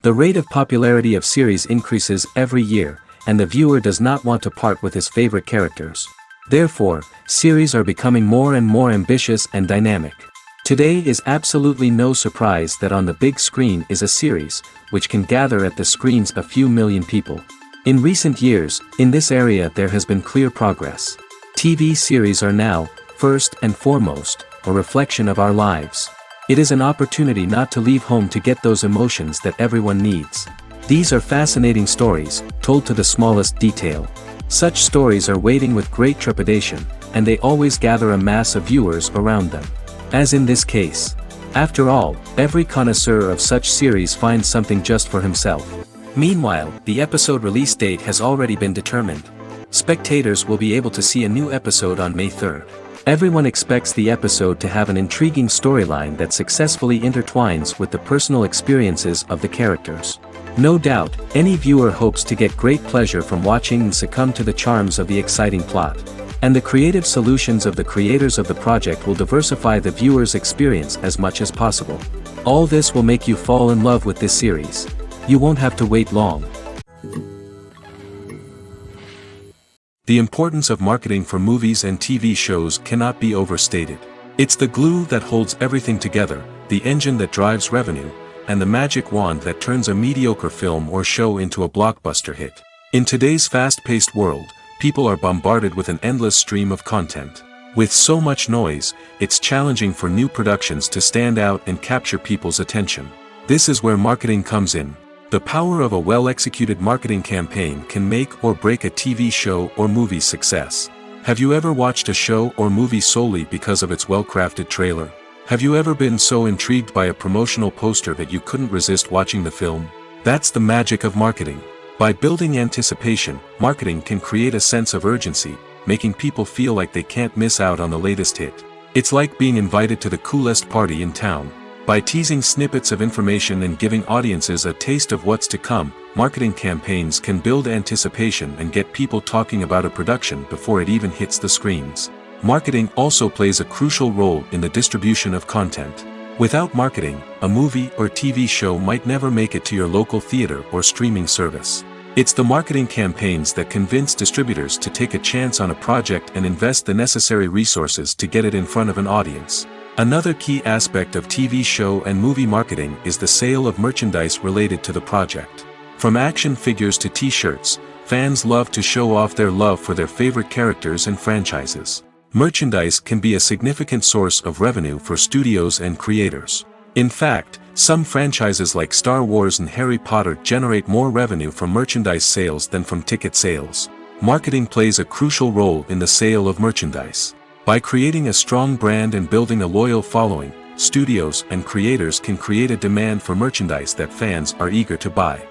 The rate of popularity of series increases every year, and the viewer does not want to part with his favorite characters. Therefore, series are becoming more and more ambitious and dynamic. Today is absolutely no surprise that on the big screen is a series, which can gather at the screens a few million people. In recent years, in this area there has been clear progress. TV series are now, first and foremost, a reflection of our lives. It is an opportunity not to leave home to get those emotions that everyone needs. These are fascinating stories, told to the smallest detail. Such stories are waiting with great trepidation, and they always gather a mass of viewers around them. As in this case. After all, every connoisseur of such series finds something just for himself. Meanwhile, the episode release date has already been determined. Spectators will be able to see a new episode on May 3rd. Everyone expects the episode to have an intriguing storyline that successfully intertwines with the personal experiences of the characters. No doubt, any viewer hopes to get great pleasure from watching and succumb to the charms of the exciting plot. And the creative solutions of the creators of the project will diversify the viewer's experience as much as possible. All this will make you fall in love with this series. You won't have to wait long. The importance of marketing for movies and TV shows cannot be overstated. It's the glue that holds everything together, the engine that drives revenue, and the magic wand that turns a mediocre film or show into a blockbuster hit. In today's fast-paced world, people are bombarded with an endless stream of content. With so much noise, it's challenging for new productions to stand out and capture people's attention. This is where marketing comes in. The power of a well-executed marketing campaign can make or break a TV show or movie's success. Have you ever watched a show or movie solely because of its well-crafted trailer? Have you ever been so intrigued by a promotional poster that you couldn't resist watching the film? That's the magic of marketing. By building anticipation, marketing can create a sense of urgency, making people feel like they can't miss out on the latest hit. It's like being invited to the coolest party in town. By teasing snippets of information and giving audiences a taste of what's to come, marketing campaigns can build anticipation and get people talking about a production before it even hits the screens. Marketing also plays a crucial role in the distribution of content. Without marketing, a movie or TV show might never make it to your local theater or streaming service. It's the marketing campaigns that convince distributors to take a chance on a project and invest the necessary resources to get it in front of an audience. Another key aspect of TV show and movie marketing is the sale of merchandise related to the project. From action figures to t-shirts, fans love to show off their love for their favorite characters and franchises. Merchandise can be a significant source of revenue for studios and creators. In fact, some franchises like Star Wars and Harry Potter generate more revenue from merchandise sales than from ticket sales. Marketing plays a crucial role in the sale of merchandise. By creating a strong brand and building a loyal following, studios and creators can create a demand for merchandise that fans are eager to buy.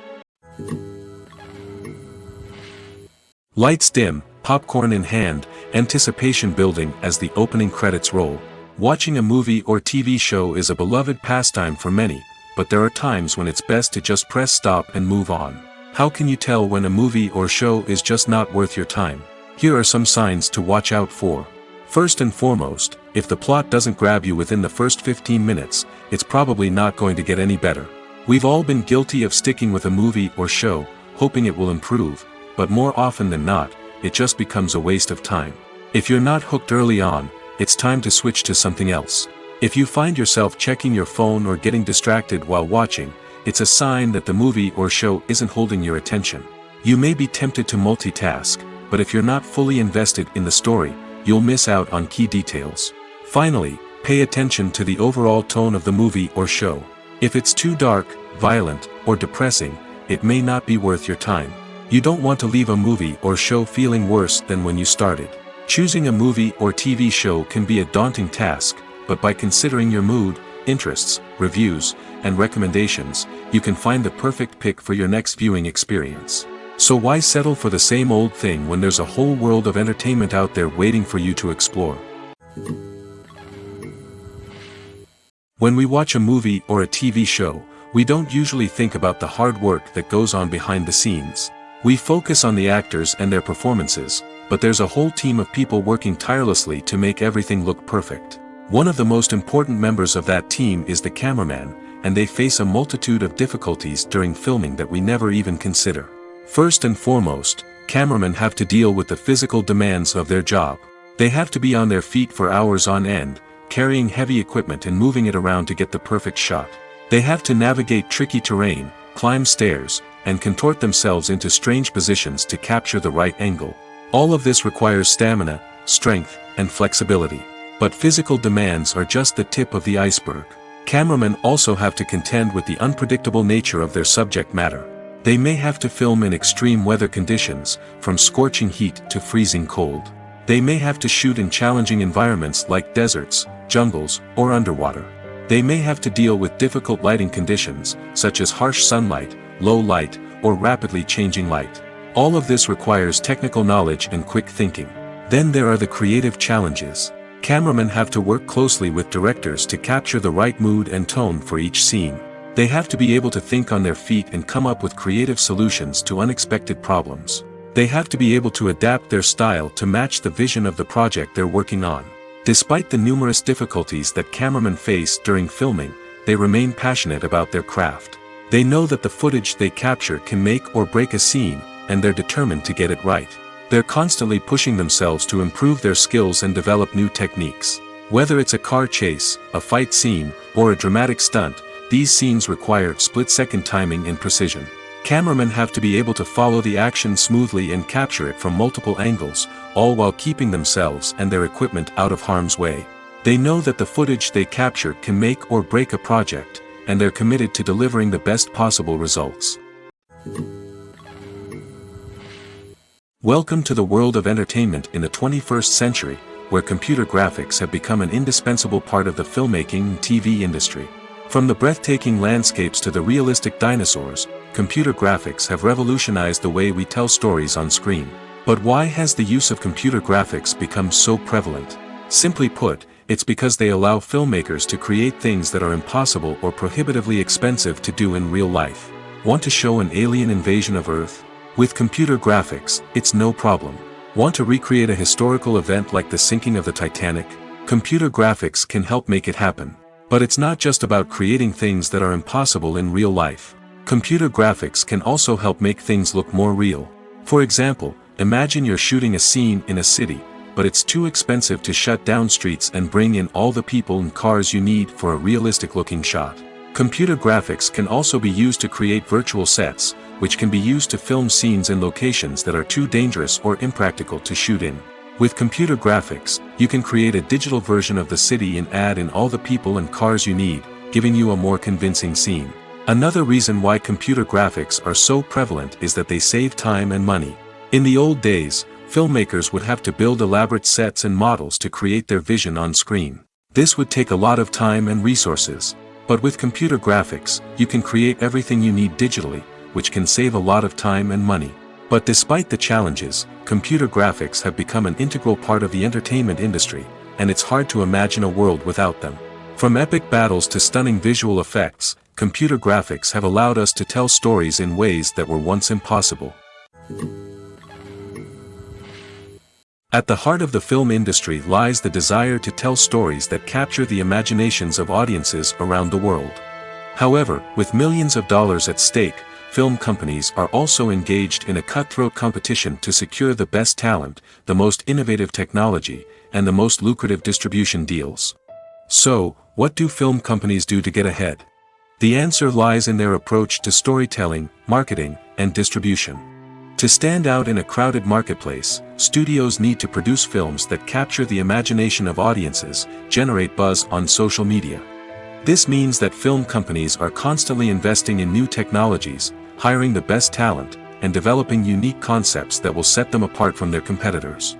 Lights dim, popcorn in hand, anticipation building as the opening credits roll. Watching a movie or TV show is a beloved pastime for many, but there are times when it's best to just press stop and move on. How can you tell when a movie or show is just not worth your time? Here are some signs to watch out for. First and foremost, if the plot doesn't grab you within the first 15 minutes, it's probably not going to get any better. We've all been guilty of sticking with a movie or show, hoping it will improve, but more often than not, it just becomes a waste of time. If you're not hooked early on, it's time to switch to something else. If you find yourself checking your phone or getting distracted while watching, it's a sign that the movie or show isn't holding your attention. You may be tempted to multitask, but if you're not fully invested in the story, you'll miss out on key details. Finally, pay attention to the overall tone of the movie or show. If it's too dark, violent, or depressing, it may not be worth your time. You don't want to leave a movie or show feeling worse than when you started. Choosing a movie or TV show can be a daunting task, but by considering your mood, interests, reviews, and recommendations, you can find the perfect pick for your next viewing experience. So why settle for the same old thing when there's a whole world of entertainment out there waiting for you to explore? When we watch a movie or a TV show, we don't usually think about the hard work that goes on behind the scenes. We focus on the actors and their performances, but there's a whole team of people working tirelessly to make everything look perfect. One of the most important members of that team is the cameraman, and they face a multitude of difficulties during filming that we never even consider. First and foremost, cameramen have to deal with the physical demands of their job. They have to be on their feet for hours on end, carrying heavy equipment and moving it around to get the perfect shot. They have to navigate tricky terrain, climb stairs, and contort themselves into strange positions to capture the right angle. All of this requires stamina, strength, and flexibility. But physical demands are just the tip of the iceberg. Cameramen also have to contend with the unpredictable nature of their subject matter. They may have to film in extreme weather conditions, from scorching heat to freezing cold. They may have to shoot in challenging environments like deserts, jungles, or underwater. They may have to deal with difficult lighting conditions, such as harsh sunlight, low light, or rapidly changing light. All of this requires technical knowledge and quick thinking. Then there are the creative challenges. Cameramen have to work closely with directors to capture the right mood and tone for each scene. They have to be able to think on their feet and come up with creative solutions to unexpected problems. They have to be able to adapt their style to match the vision of the project they're working on. Despite the numerous difficulties that cameramen face during filming, they remain passionate about their craft. They know that the footage they capture can make or break a scene, and they're determined to get it right. They're constantly pushing themselves to improve their skills and develop new techniques. Whether it's a car chase, a fight scene, or a dramatic stunt, these scenes require split-second timing and precision. Cameramen have to be able to follow the action smoothly and capture it from multiple angles, all while keeping themselves and their equipment out of harm's way. They know that the footage they capture can make or break a project, and they're committed to delivering the best possible results. Welcome to the world of entertainment in the 21st century, where computer graphics have become an indispensable part of the filmmaking and TV industry. From the breathtaking landscapes to the realistic dinosaurs, computer graphics have revolutionized the way we tell stories on screen. But why has the use of computer graphics become so prevalent? Simply put, it's because they allow filmmakers to create things that are impossible or prohibitively expensive to do in real life. Want to show an alien invasion of Earth? With computer graphics, it's no problem. Want to recreate a historical event like the sinking of the Titanic? Computer graphics can help make it happen. But it's not just about creating things that are impossible in real life. Computer graphics can also help make things look more real. For example, imagine you're shooting a scene in a city, but it's too expensive to shut down streets and bring in all the people and cars you need for a realistic-looking shot. Computer graphics can also be used to create virtual sets, which can be used to film scenes in locations that are too dangerous or impractical to shoot in. With computer graphics, you can create a digital version of the city and add in all the people and cars you need, giving you a more convincing scene. Another reason why computer graphics are so prevalent is that they save time and money. In the old days, filmmakers would have to build elaborate sets and models to create their vision on screen. This would take a lot of time and resources. But with computer graphics, you can create everything you need digitally, which can save a lot of time and money. But despite the challenges, computer graphics have become an integral part of the entertainment industry, and it's hard to imagine a world without them. From epic battles to stunning visual effects, computer graphics have allowed us to tell stories in ways that were once impossible. At the heart of the film industry lies the desire to tell stories that capture the imaginations of audiences around the world. However, with millions of dollars at stake, film companies are also engaged in a cutthroat competition to secure the best talent, the most innovative technology, and the most lucrative distribution deals. So, what do film companies do to get ahead? The answer lies in their approach to storytelling, marketing, and distribution. To stand out in a crowded marketplace, studios need to produce films that capture the imagination of audiences, generate buzz on social media. This means that film companies are constantly investing in new technologies, hiring the best talent, and developing unique concepts that will set them apart from their competitors.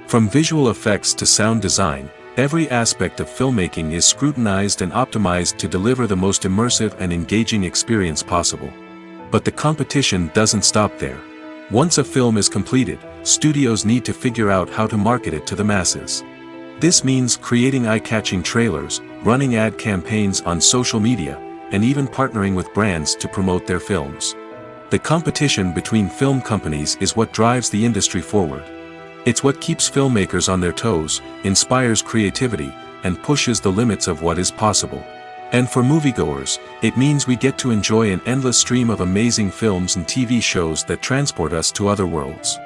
From visual effects to sound design, every aspect of filmmaking is scrutinized and optimized to deliver the most immersive and engaging experience possible. But the competition doesn't stop there. Once a film is completed, studios need to figure out how to market it to the masses. This means creating eye-catching trailers, running ad campaigns on social media, and even partnering with brands to promote their films. The competition between film companies is what drives the industry forward. It's what keeps filmmakers on their toes, inspires creativity, and pushes the limits of what is possible. And for moviegoers, it means we get to enjoy an endless stream of amazing films and TV shows that transport us to other worlds.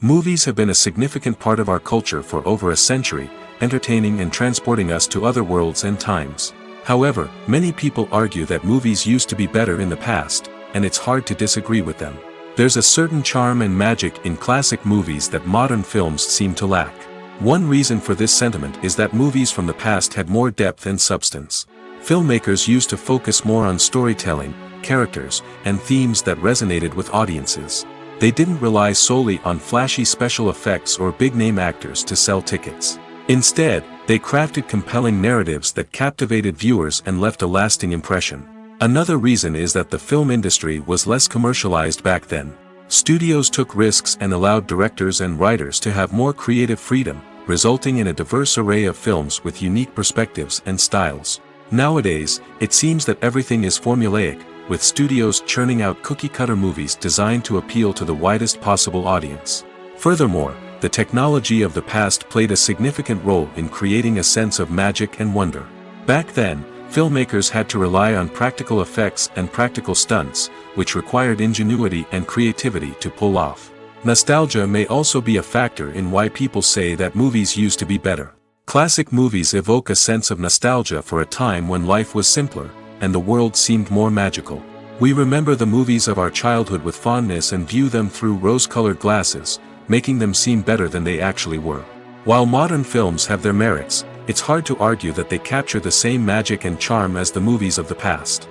Movies have been a significant part of our culture for over a century, entertaining and transporting us to other worlds and times. However, many people argue that movies used to be better in the past, and it's hard to disagree with them. There's a certain charm and magic in classic movies that modern films seem to lack. One reason for this sentiment is that movies from the past had more depth and substance. Filmmakers used to focus more on storytelling, characters, and themes that resonated with audiences. They didn't rely solely on flashy special effects or big-name actors to sell tickets. Instead, they crafted compelling narratives that captivated viewers and left a lasting impression. Another reason is that the film industry was less commercialized back then. Studios took risks and allowed directors and writers to have more creative freedom, resulting in a diverse array of films with unique perspectives and styles. Nowadays, it seems that everything is formulaic, with studios churning out cookie-cutter movies designed to appeal to the widest possible audience. Furthermore, the technology of the past played a significant role in creating a sense of magic and wonder. Back then, filmmakers had to rely on practical effects and practical stunts, which required ingenuity and creativity to pull off. Nostalgia may also be a factor in why people say that movies used to be better. Classic movies evoke a sense of nostalgia for a time when life was simpler, and the world seemed more magical. We remember the movies of our childhood with fondness and view them through rose-colored glasses, making them seem better than they actually were. While modern films have their merits, it's hard to argue that they capture the same magic and charm as the movies of the past.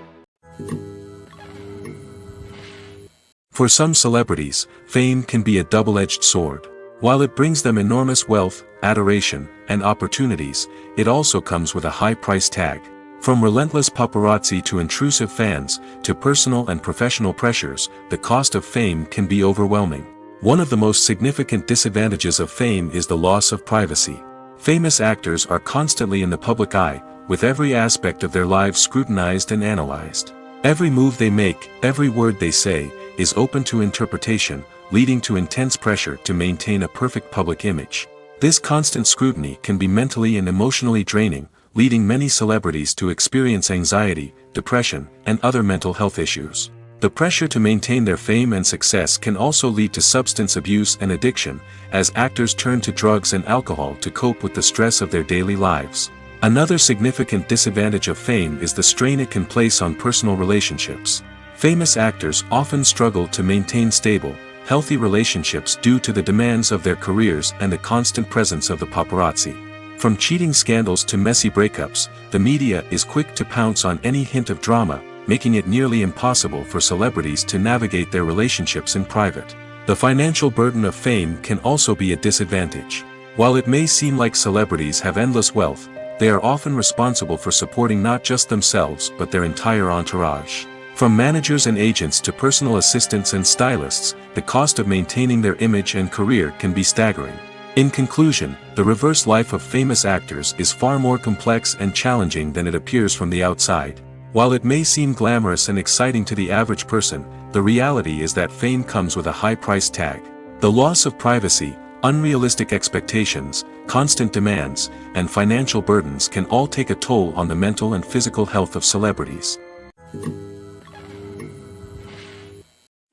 For some celebrities, fame can be a double-edged sword. While it brings them enormous wealth, adoration, and opportunities, it also comes with a high price tag. From relentless paparazzi to intrusive fans, to personal and professional pressures, the cost of fame can be overwhelming. One of the most significant disadvantages of fame is the loss of privacy. Famous actors are constantly in the public eye, with every aspect of their lives scrutinized and analyzed. Every move they make, every word they say, is open to interpretation, leading to intense pressure to maintain a perfect public image. This constant scrutiny can be mentally and emotionally draining, leading many celebrities to experience anxiety, depression, and other mental health issues. The pressure to maintain their fame and success can also lead to substance abuse and addiction, as actors turn to drugs and alcohol to cope with the stress of their daily lives. Another significant disadvantage of fame is the strain it can place on personal relationships. Famous actors often struggle to maintain stable, healthy relationships due to the demands of their careers and the constant presence of the paparazzi. From cheating scandals to messy breakups, the media is quick to pounce on any hint of drama, making it nearly impossible for celebrities to navigate their relationships in private. The financial burden of fame can also be a disadvantage. While it may seem like celebrities have endless wealth, they are often responsible for supporting not just themselves but their entire entourage. From managers and agents to personal assistants and stylists, the cost of maintaining their image and career can be staggering. In conclusion, the reverse life of famous actors is far more complex and challenging than it appears from the outside. While it may seem glamorous and exciting to the average person, the reality is that fame comes with a high price tag. The loss of privacy, unrealistic expectations, constant demands, and financial burdens can all take a toll on the mental and physical health of celebrities.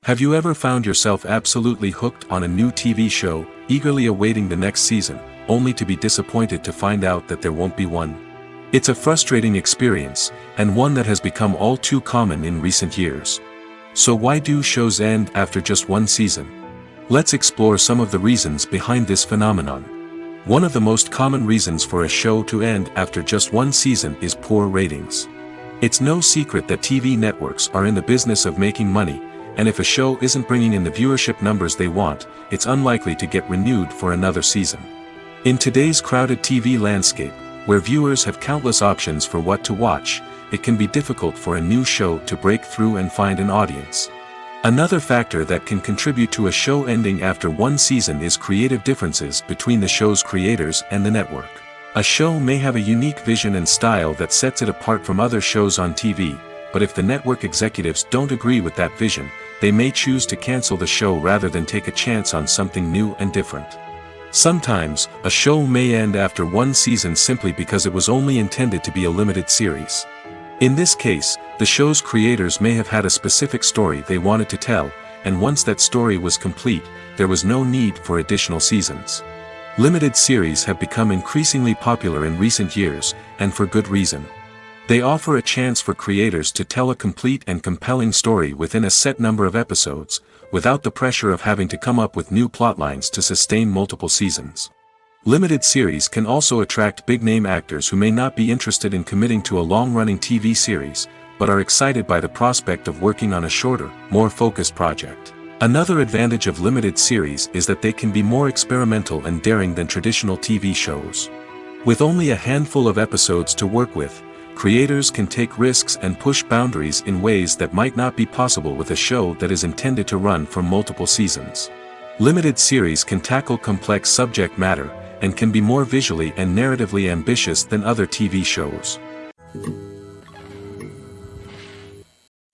Have you ever found yourself absolutely hooked on a new TV show, eagerly awaiting the next season, only to be disappointed to find out that there won't be one? It's a frustrating experience, and one that has become all too common in recent years. So why do shows end after just one season? Let's explore some of the reasons behind this phenomenon. One of the most common reasons for a show to end after just one season is poor ratings. It's no secret that TV networks are in the business of making money, and if a show isn't bringing in the viewership numbers they want, it's unlikely to get renewed for another season. In today's crowded TV landscape, where viewers have countless options for what to watch, it can be difficult for a new show to break through and find an audience. Another factor that can contribute to a show ending after one season is creative differences between the show's creators and the network. A show may have a unique vision and style that sets it apart from other shows on TV, but if the network executives don't agree with that vision, they may choose to cancel the show rather than take a chance on something new and different. Sometimes, a show may end after one season simply because it was only intended to be a limited series. In this case, the show's creators may have had a specific story they wanted to tell, and once that story was complete, there was no need for additional seasons. Limited series have become increasingly popular in recent years, and for good reason. They offer a chance for creators to tell a complete and compelling story within a set number of episodes, without the pressure of having to come up with new plotlines to sustain multiple seasons. Limited series can also attract big-name actors who may not be interested in committing to a long-running TV series, but are excited by the prospect of working on a shorter, more focused project. Another advantage of limited series is that they can be more experimental and daring than traditional TV shows. With only a handful of episodes to work with, creators can take risks and push boundaries in ways that might not be possible with a show that is intended to run for multiple seasons. Limited series can tackle complex subject matter, and can be more visually and narratively ambitious than other TV shows.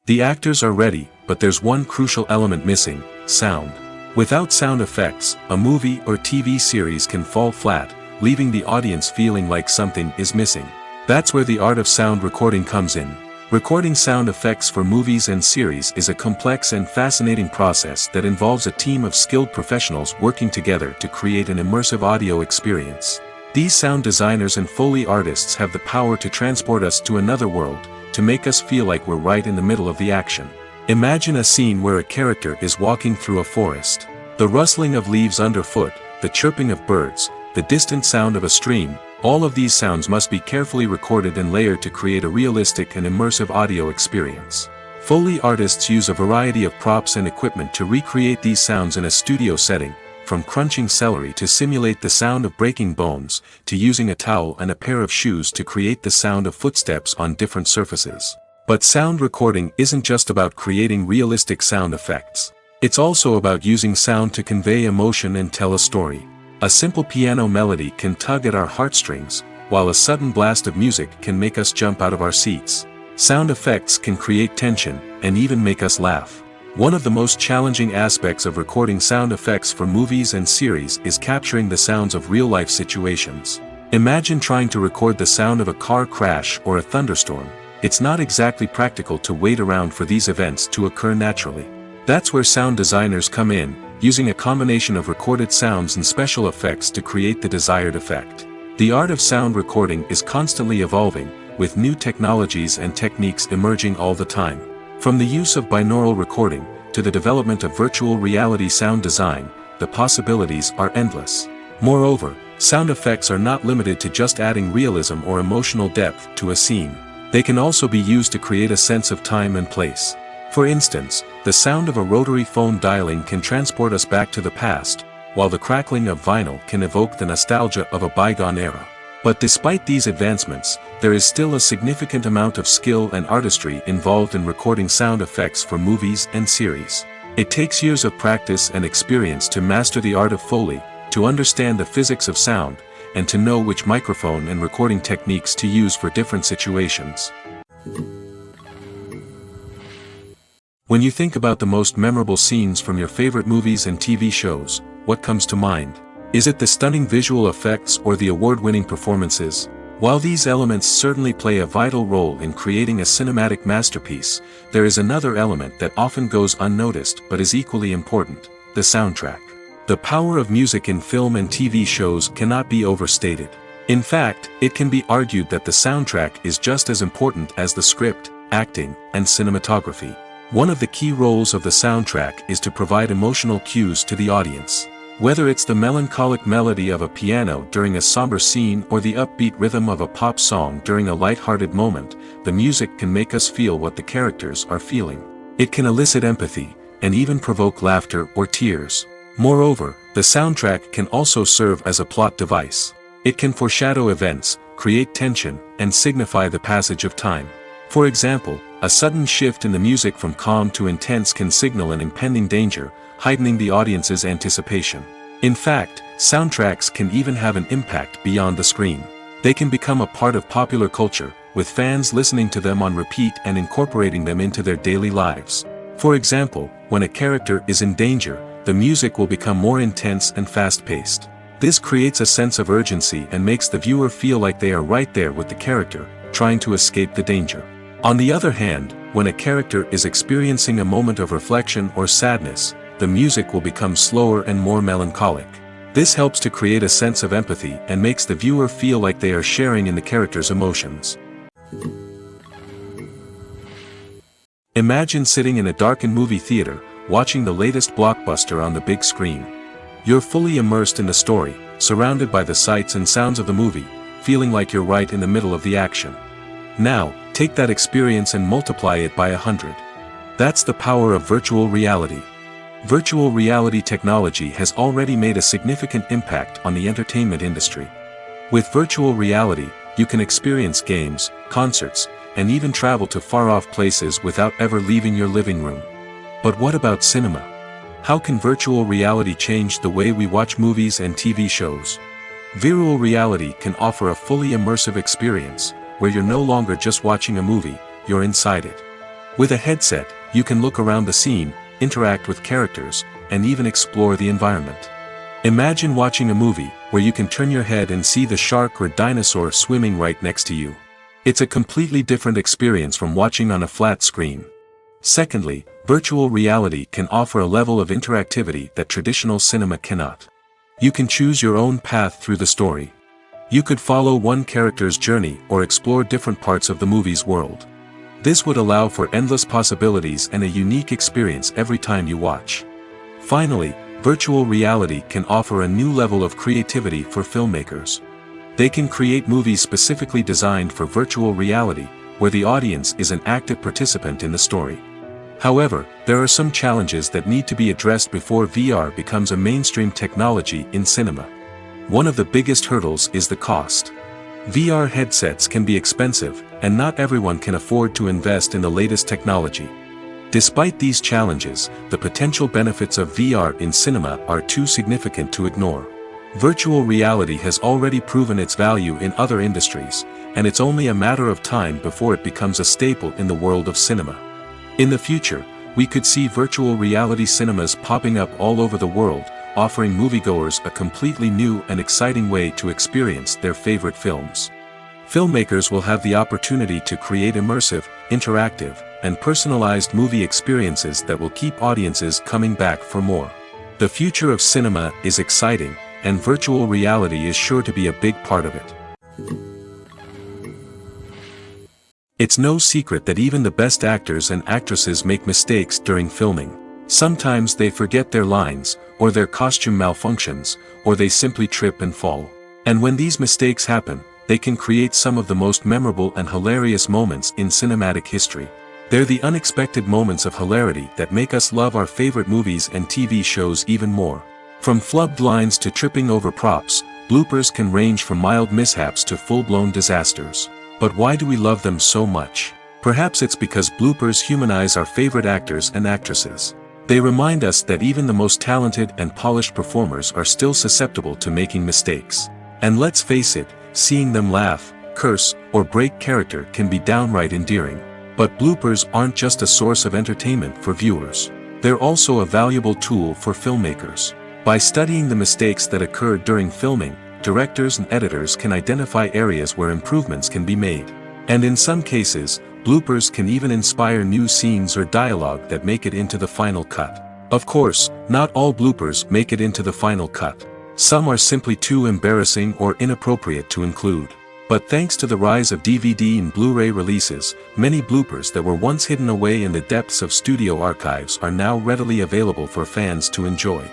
The actors are ready, but there's one crucial element missing: sound. Without sound effects, a movie or TV series can fall flat, leaving the audience feeling like something is missing. That's where the art of sound recording comes in. Recording sound effects for movies and series is a complex and fascinating process that involves a team of skilled professionals working together to create an immersive audio experience. These sound designers and Foley artists have the power to transport us to another world, to make us feel like we're right in the middle of the action. Imagine a scene where a character is walking through a forest. The rustling of leaves underfoot, the chirping of birds, the distant sound of a stream, all of these sounds must be carefully recorded and layered to create a realistic and immersive audio experience. Foley artists use a variety of props and equipment to recreate these sounds in a studio setting, from crunching celery to simulate the sound of breaking bones, to using a towel and a pair of shoes to create the sound of footsteps on different surfaces. But sound recording isn't just about creating realistic sound effects. It's also about using sound to convey emotion and tell a story. A simple piano melody can tug at our heartstrings, while a sudden blast of music can make us jump out of our seats. Sound effects can create tension, and even make us laugh. One of the most challenging aspects of recording sound effects for movies and series is capturing the sounds of real-life situations. Imagine trying to record the sound of a car crash or a thunderstorm. It's not exactly practical to wait around for these events to occur naturally. That's where sound designers come in, using a combination of recorded sounds and special effects to create the desired effect. The art of sound recording is constantly evolving, with new technologies and techniques emerging all the time. From the use of binaural recording, to the development of virtual reality sound design, the possibilities are endless. Moreover, sound effects are not limited to just adding realism or emotional depth to a scene. They can also be used to create a sense of time and place. For instance, the sound of a rotary phone dialing can transport us back to the past, while the crackling of vinyl can evoke the nostalgia of a bygone era. But despite these advancements, there is still a significant amount of skill and artistry involved in recording sound effects for movies and series. It takes years of practice and experience to master the art of Foley, to understand the physics of sound, and to know which microphone and recording techniques to use for different situations. When you think about the most memorable scenes from your favorite movies and TV shows, what comes to mind? Is it the stunning visual effects or the award-winning performances? While these elements certainly play a vital role in creating a cinematic masterpiece, there is another element that often goes unnoticed but is equally important: the soundtrack. The power of music in film and TV shows cannot be overstated. In fact, it can be argued that the soundtrack is just as important as the script, acting, and cinematography. One of the key roles of the soundtrack is to provide emotional cues to the audience. Whether it's the melancholic melody of a piano during a somber scene or the upbeat rhythm of a pop song during a light-hearted moment, the music can make us feel what the characters are feeling. It can elicit empathy, and even provoke laughter or tears. Moreover, the soundtrack can also serve as a plot device. It can foreshadow events, create tension, and signify the passage of time. For example, a sudden shift in the music from calm to intense can signal an impending danger, heightening the audience's anticipation. In fact, soundtracks can even have an impact beyond the screen. They can become a part of popular culture, with fans listening to them on repeat and incorporating them into their daily lives. For example, when a character is in danger, the music will become more intense and fast-paced. This creates a sense of urgency and makes the viewer feel like they are right there with the character, trying to escape the danger. On the other hand, when a character is experiencing a moment of reflection or sadness, the music will become slower and more melancholic. This helps to create a sense of empathy and makes the viewer feel like they are sharing in the character's emotions. Imagine sitting in a darkened movie theater, watching the latest blockbuster on the big screen. You're fully immersed in the story, surrounded by the sights and sounds of the movie, feeling like you're right in the middle of the action. Now, take that experience and multiply it by 100. That's the power of virtual reality. Virtual reality technology has already made a significant impact on the entertainment industry. With virtual reality, you can experience games, concerts, and even travel to far-off places without ever leaving your living room. But what about cinema? How can virtual reality change the way we watch movies and TV shows? Virtual reality can offer a fully immersive experience, where you're no longer just watching a movie, you're inside it. With a headset, you can look around the scene, interact with characters, and even explore the environment. Imagine watching a movie where you can turn your head and see the shark or dinosaur swimming right next to you. It's a completely different experience from watching on a flat screen. Secondly, virtual reality can offer a level of interactivity that traditional cinema cannot. You can choose your own path through the story. You could follow one character's journey or explore different parts of the movie's world. This would allow for endless possibilities and a unique experience every time you watch. Finally, virtual reality can offer a new level of creativity for filmmakers. They can create movies specifically designed for virtual reality, where the audience is an active participant in the story. However, there are some challenges that need to be addressed before VR becomes a mainstream technology in cinema. One of the biggest hurdles is the cost. VR headsets can be expensive, and not everyone can afford to invest in the latest technology. Despite these challenges, the potential benefits of VR in cinema are too significant to ignore. Virtual reality has already proven its value in other industries, and it's only a matter of time before it becomes a staple in the world of cinema. In the future, we could see virtual reality cinemas popping up all over the world, offering moviegoers a completely new and exciting way to experience their favorite films. Filmmakers will have the opportunity to create immersive, interactive, and personalized movie experiences that will keep audiences coming back for more. The future of cinema is exciting, and virtual reality is sure to be a big part of it. It's no secret that even the best actors and actresses make mistakes during filming. Sometimes they forget their lines, or their costume malfunctions, or they simply trip and fall. And when these mistakes happen, they can create some of the most memorable and hilarious moments in cinematic history. They're the unexpected moments of hilarity that make us love our favorite movies and TV shows even more. From flubbed lines to tripping over props, bloopers can range from mild mishaps to full-blown disasters. But why do we love them so much? Perhaps it's because bloopers humanize our favorite actors and actresses. They remind us that even the most talented and polished performers are still susceptible to making mistakes. And let's face it, seeing them laugh, curse, or break character can be downright endearing. But bloopers aren't just a source of entertainment for viewers. They're also a valuable tool for filmmakers. By studying the mistakes that occurred during filming, directors and editors can identify areas where improvements can be made. And in some cases, bloopers can even inspire new scenes or dialogue that make it into the final cut. Of course, not all bloopers make it into the final cut. Some are simply too embarrassing or inappropriate to include. But thanks to the rise of DVD and Blu-ray releases, many bloopers that were once hidden away in the depths of studio archives are now readily available for fans to enjoy.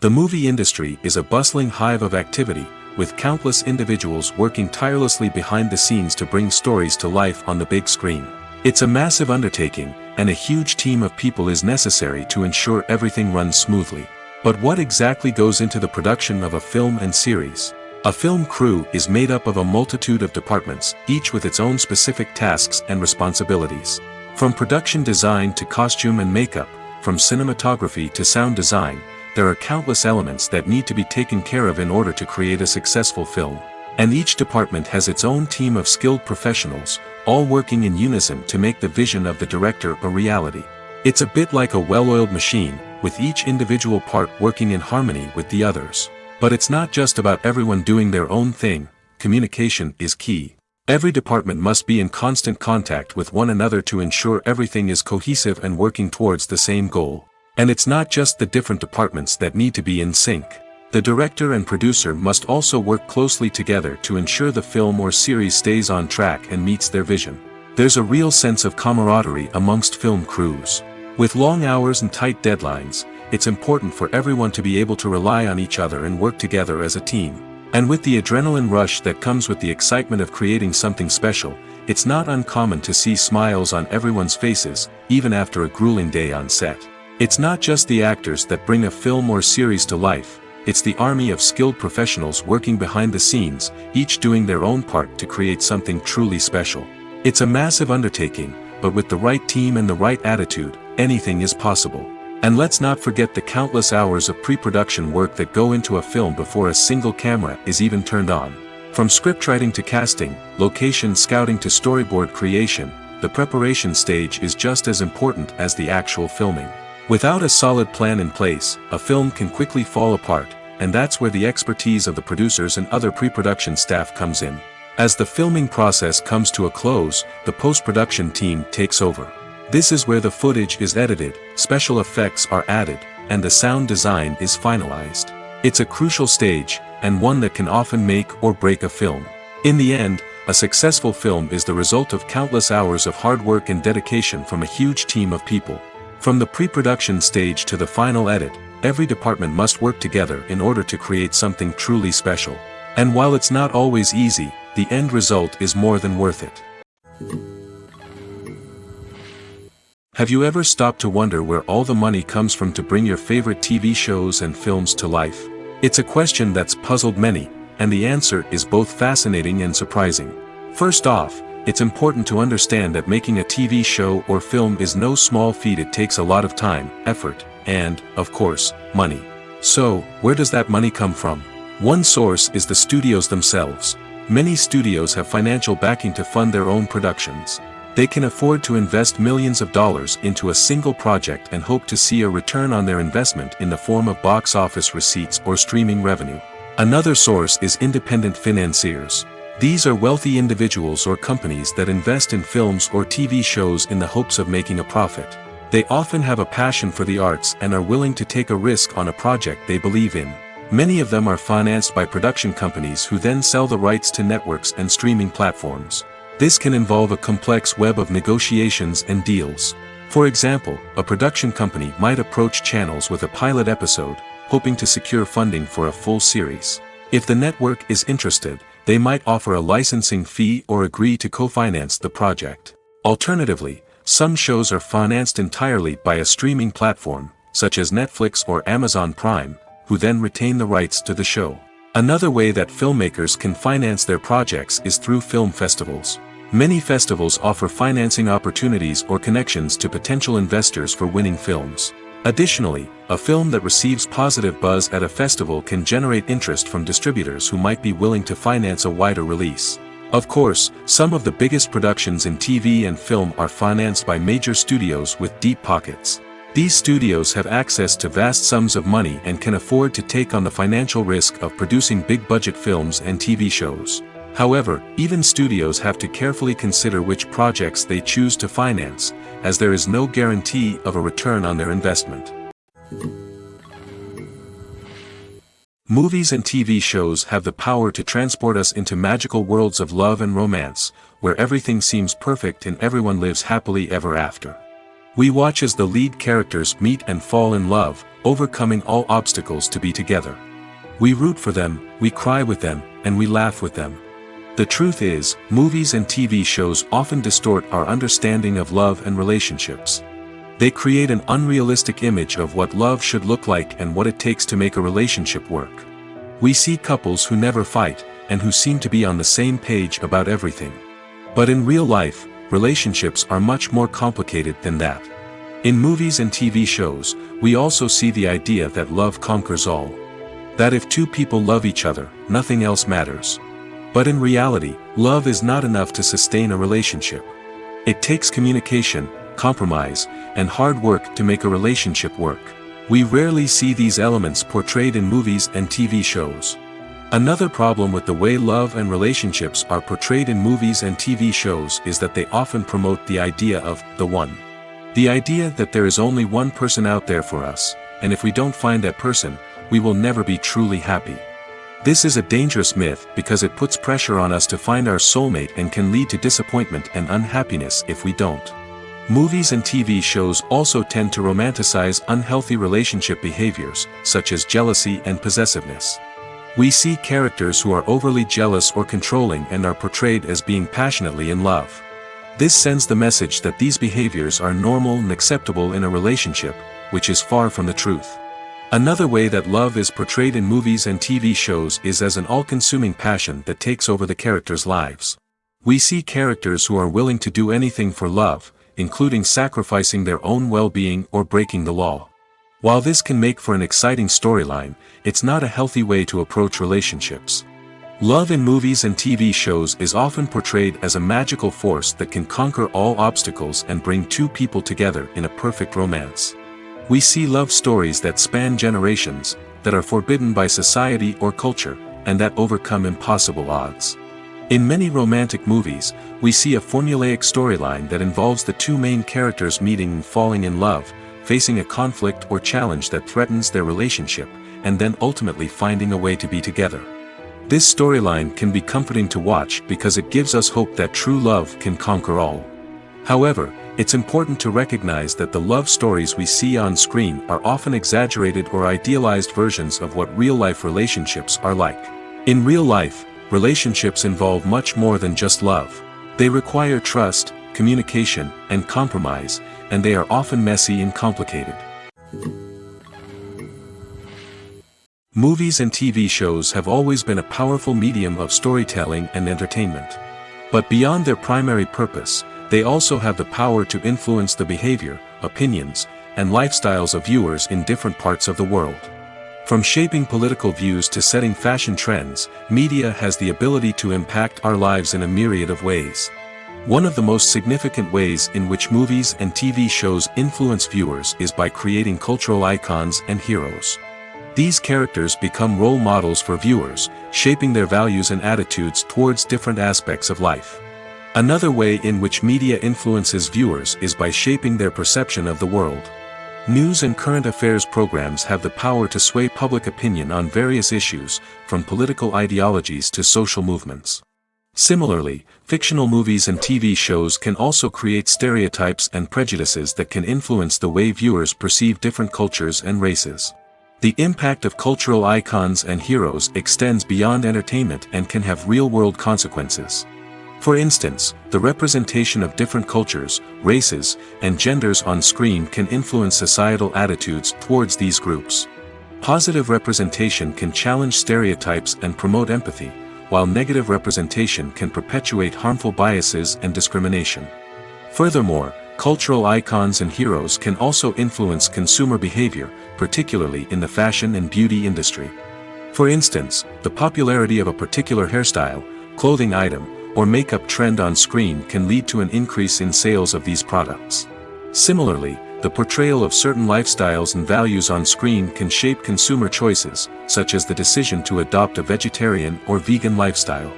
The movie industry is a bustling hive of activity, with countless individuals working tirelessly behind the scenes to bring stories to life on the big screen. It's a massive undertaking, and a huge team of people is necessary to ensure everything runs smoothly. But what exactly goes into the production of a film and series? A film crew is made up of a multitude of departments, each with its own specific tasks and responsibilities. From production design to costume and makeup, from cinematography to sound design, there are countless elements that need to be taken care of in order to create a successful film. And each department has its own team of skilled professionals, all working in unison to make the vision of the director a reality. It's a bit like a well-oiled machine, with each individual part working in harmony with the others. But it's not just about everyone doing their own thing. Communication is key. Every department must be in constant contact with one another to ensure everything is cohesive and working towards the same goal. And it's not just the different departments that need to be in sync. The director and producer must also work closely together to ensure the film or series stays on track and meets their vision. There's a real sense of camaraderie amongst film crews. With long hours and tight deadlines, it's important for everyone to be able to rely on each other and work together as a team. And with the adrenaline rush that comes with the excitement of creating something special, it's not uncommon to see smiles on everyone's faces, even after a grueling day on set. It's not just the actors that bring a film or series to life, it's the army of skilled professionals working behind the scenes, each doing their own part to create something truly special. It's a massive undertaking, but with the right team and the right attitude, anything is possible. And let's not forget the countless hours of pre-production work that go into a film before a single camera is even turned on. From scriptwriting to casting, location scouting to storyboard creation, the preparation stage is just as important as the actual filming. Without a solid plan in place, a film can quickly fall apart, and that's where the expertise of the producers and other pre-production staff comes in. As the filming process comes to a close, the post-production team takes over. This is where the footage is edited, special effects are added, and the sound design is finalized. It's a crucial stage, and one that can often make or break a film. In the end, a successful film is the result of countless hours of hard work and dedication from a huge team of people. From the pre-production stage to the final edit, every department must work together in order to create something truly special. And while it's not always easy, the end result is more than worth it. Have you ever stopped to wonder where all the money comes from to bring your favorite TV shows and films to life? It's a question that's puzzled many, and the answer is both fascinating and surprising. First off, it's important to understand that making a TV show or film is no small feat. It takes a lot of time, effort, and, of course, money. So, where does that money come from? One source is the studios themselves. Many studios have financial backing to fund their own productions. They can afford to invest millions of dollars into a single project and hope to see a return on their investment in the form of box office receipts or streaming revenue. Another source is independent financiers. These are wealthy individuals or companies that invest in films or TV shows in the hopes of making a profit. They often have a passion for the arts and are willing to take a risk on a project they believe in. Many of them are financed by production companies who then sell the rights to networks and streaming platforms. This can involve a complex web of negotiations and deals. For example, a production company might approach channels with a pilot episode, hoping to secure funding for a full series. If the network is interested, they might offer a licensing fee or agree to co-finance the project. Alternatively, some shows are financed entirely by a streaming platform, such as Netflix or Amazon Prime, who then retain the rights to the show. Another way that filmmakers can finance their projects is through film festivals. Many festivals offer financing opportunities or connections to potential investors for winning films. Additionally, a film that receives positive buzz at a festival can generate interest from distributors who might be willing to finance a wider release. Of course, some of the biggest productions in TV and film are financed by major studios with deep pockets. These studios have access to vast sums of money and can afford to take on the financial risk of producing big-budget films and TV shows. However, even studios have to carefully consider which projects they choose to finance, as there is no guarantee of a return on their investment. Movies and TV shows have the power to transport us into magical worlds of love and romance, where everything seems perfect and everyone lives happily ever after. We watch as the lead characters meet and fall in love, overcoming all obstacles to be together. We root for them, we cry with them, and we laugh with them. The truth is, movies and TV shows often distort our understanding of love and relationships. They create an unrealistic image of what love should look like and what it takes to make a relationship work. We see couples who never fight, and who seem to be on the same page about everything. But in real life, relationships are much more complicated than that. In movies and TV shows, we also see the idea that love conquers all. That if two people love each other, nothing else matters. But in reality, love is not enough to sustain a relationship. It takes communication, compromise, and hard work to make a relationship work. We rarely see these elements portrayed in movies and TV shows. Another problem with the way love and relationships are portrayed in movies and TV shows is that they often promote the idea of the one. The idea that there is only one person out there for us, and if we don't find that person, we will never be truly happy. This is a dangerous myth because it puts pressure on us to find our soulmate and can lead to disappointment and unhappiness if we don't. Movies and TV shows also tend to romanticize unhealthy relationship behaviors, such as jealousy and possessiveness. We see characters who are overly jealous or controlling and are portrayed as being passionately in love. This sends the message that these behaviors are normal and acceptable in a relationship, which is far from the truth. Another way that love is portrayed in movies and TV shows is as an all-consuming passion that takes over the characters' lives. We see characters who are willing to do anything for love, including sacrificing their own well-being or breaking the law. While this can make for an exciting storyline, it's not a healthy way to approach relationships. Love in movies and TV shows is often portrayed as a magical force that can conquer all obstacles and bring two people together in a perfect romance. We see love stories that span generations, that are forbidden by society or culture, and that overcome impossible odds. In many romantic movies, we see a formulaic storyline that involves the two main characters meeting and falling in love, facing a conflict or challenge that threatens their relationship, and then ultimately finding a way to be together. This storyline can be comforting to watch because it gives us hope that true love can conquer all. However, it's important to recognize that the love stories we see on screen are often exaggerated or idealized versions of what real-life relationships are like. In real life, relationships involve much more than just love. They require trust, communication, and compromise, and they are often messy and complicated. Movies and TV shows have always been a powerful medium of storytelling and entertainment. But beyond their primary purpose, they also have the power to influence the behavior, opinions, and lifestyles of viewers in different parts of the world. From shaping political views to setting fashion trends, media has the ability to impact our lives in a myriad of ways. One of the most significant ways in which movies and TV shows influence viewers is by creating cultural icons and heroes. These characters become role models for viewers, shaping their values and attitudes towards different aspects of life. Another way in which media influences viewers is by shaping their perception of the world. News and current affairs programs have the power to sway public opinion on various issues, from political ideologies to social movements. Similarly, fictional movies and TV shows can also create stereotypes and prejudices that can influence the way viewers perceive different cultures and races. The impact of cultural icons and heroes extends beyond entertainment and can have real-world consequences. For instance, the representation of different cultures, races, and genders on screen can influence societal attitudes towards these groups. Positive representation can challenge stereotypes and promote empathy, while negative representation can perpetuate harmful biases and discrimination. Furthermore, cultural icons and heroes can also influence consumer behavior, particularly in the fashion and beauty industry. For instance, the popularity of a particular hairstyle, clothing item, or makeup trend on screen can lead to an increase in sales of these products. Similarly, the portrayal of certain lifestyles and values on screen can shape consumer choices, such as the decision to adopt a vegetarian or vegan lifestyle.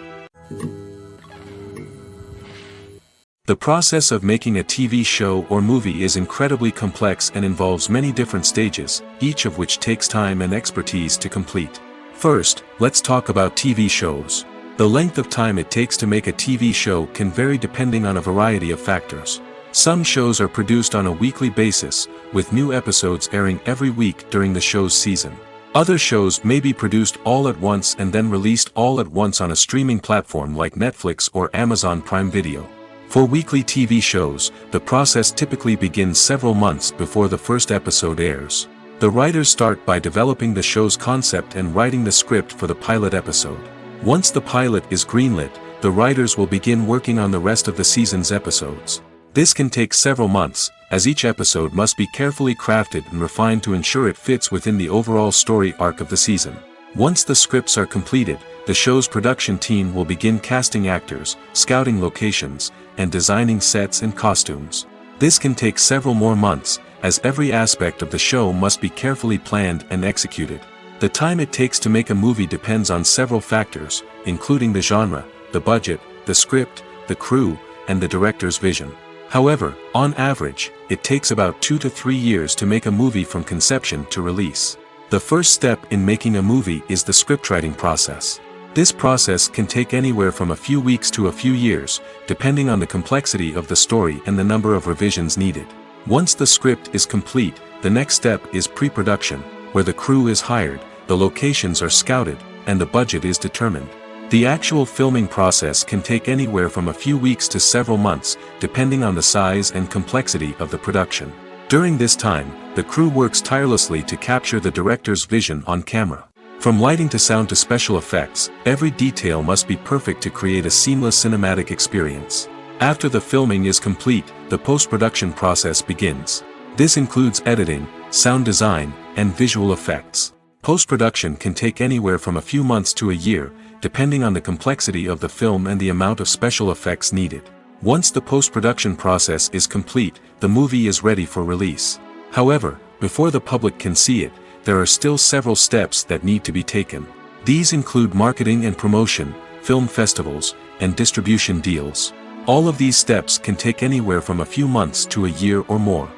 The process of making a TV show or movie is incredibly complex and involves many different stages, each of which takes time and expertise to complete. First, let's talk about TV shows. The length of time it takes to make a TV show can vary depending on a variety of factors. Some shows are produced on a weekly basis, with new episodes airing every week during the show's season. Other shows may be produced all at once and then released all at once on a streaming platform like Netflix or Amazon Prime Video. For weekly TV shows, the process typically begins several months before the first episode airs. The writers start by developing the show's concept and writing the script for the pilot episode. Once the pilot is greenlit, the writers will begin working on the rest of the season's episodes. This can take several months, as each episode must be carefully crafted and refined to ensure it fits within the overall story arc of the season. Once the scripts are completed, the show's production team will begin casting actors, scouting locations, and designing sets and costumes. This can take several more months, as every aspect of the show must be carefully planned and executed. The time it takes to make a movie depends on several factors, including the genre, the budget, the script, the crew, and the director's vision. However, on average, it takes about 2 to 3 years to make a movie from conception to release. The first step in making a movie is the scriptwriting process. This process can take anywhere from a few weeks to a few years, depending on the complexity of the story and the number of revisions needed. Once the script is complete, the next step is pre-production, where the crew is hired, the locations are scouted, and the budget is determined. The actual filming process can take anywhere from a few weeks to several months, depending on the size and complexity of the production. During this time, the crew works tirelessly to capture the director's vision on camera. From lighting to sound to special effects, every detail must be perfect to create a seamless cinematic experience. After the filming is complete, the post-production process begins. This includes editing, sound design, and visual effects. Post-production can take anywhere from a few months to a year, depending on the complexity of the film and the amount of special effects needed. Once the post-production process is complete, the movie is ready for release. However, before the public can see it, there are still several steps that need to be taken. These include marketing and promotion, film festivals, and distribution deals. All of these steps can take anywhere from a few months to a year or more.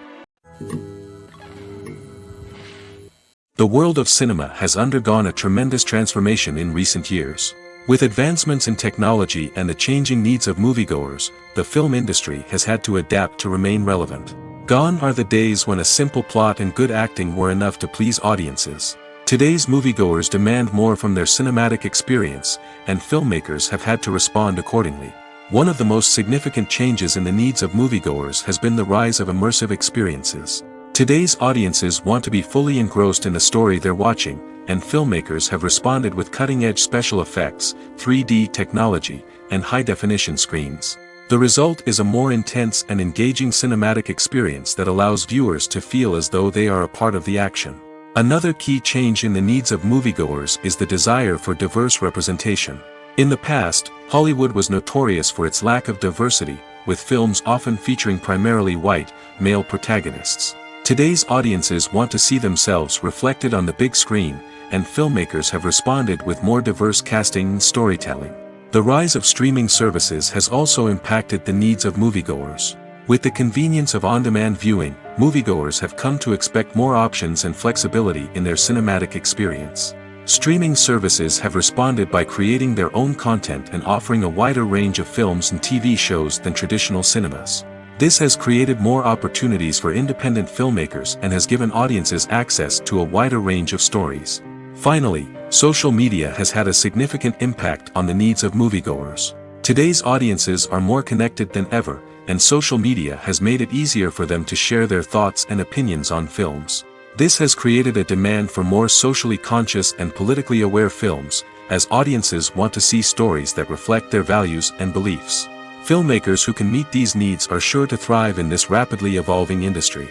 The world of cinema has undergone a tremendous transformation in recent years. With advancements in technology and the changing needs of moviegoers, the film industry has had to adapt to remain relevant. Gone are the days when a simple plot and good acting were enough to please audiences. Today's moviegoers demand more from their cinematic experience, and filmmakers have had to respond accordingly. One of the most significant changes in the needs of moviegoers has been the rise of immersive experiences. Today's audiences want to be fully engrossed in the story they're watching, and filmmakers have responded with cutting-edge special effects, 3D technology, and high-definition screens. The result is a more intense and engaging cinematic experience that allows viewers to feel as though they are a part of the action. Another key change in the needs of moviegoers is the desire for diverse representation. In the past, Hollywood was notorious for its lack of diversity, with films often featuring primarily white, male protagonists. Today's audiences want to see themselves reflected on the big screen, and filmmakers have responded with more diverse casting and storytelling. The rise of streaming services has also impacted the needs of moviegoers. With the convenience of on-demand viewing, moviegoers have come to expect more options and flexibility in their cinematic experience. Streaming services have responded by creating their own content and offering a wider range of films and TV shows than traditional cinemas. This has created more opportunities for independent filmmakers and has given audiences access to a wider range of stories. Finally, social media has had a significant impact on the needs of moviegoers. Today's audiences are more connected than ever, and social media has made it easier for them to share their thoughts and opinions on films. This has created a demand for more socially conscious and politically aware films, as audiences want to see stories that reflect their values and beliefs. Filmmakers who can meet these needs are sure to thrive in this rapidly evolving industry.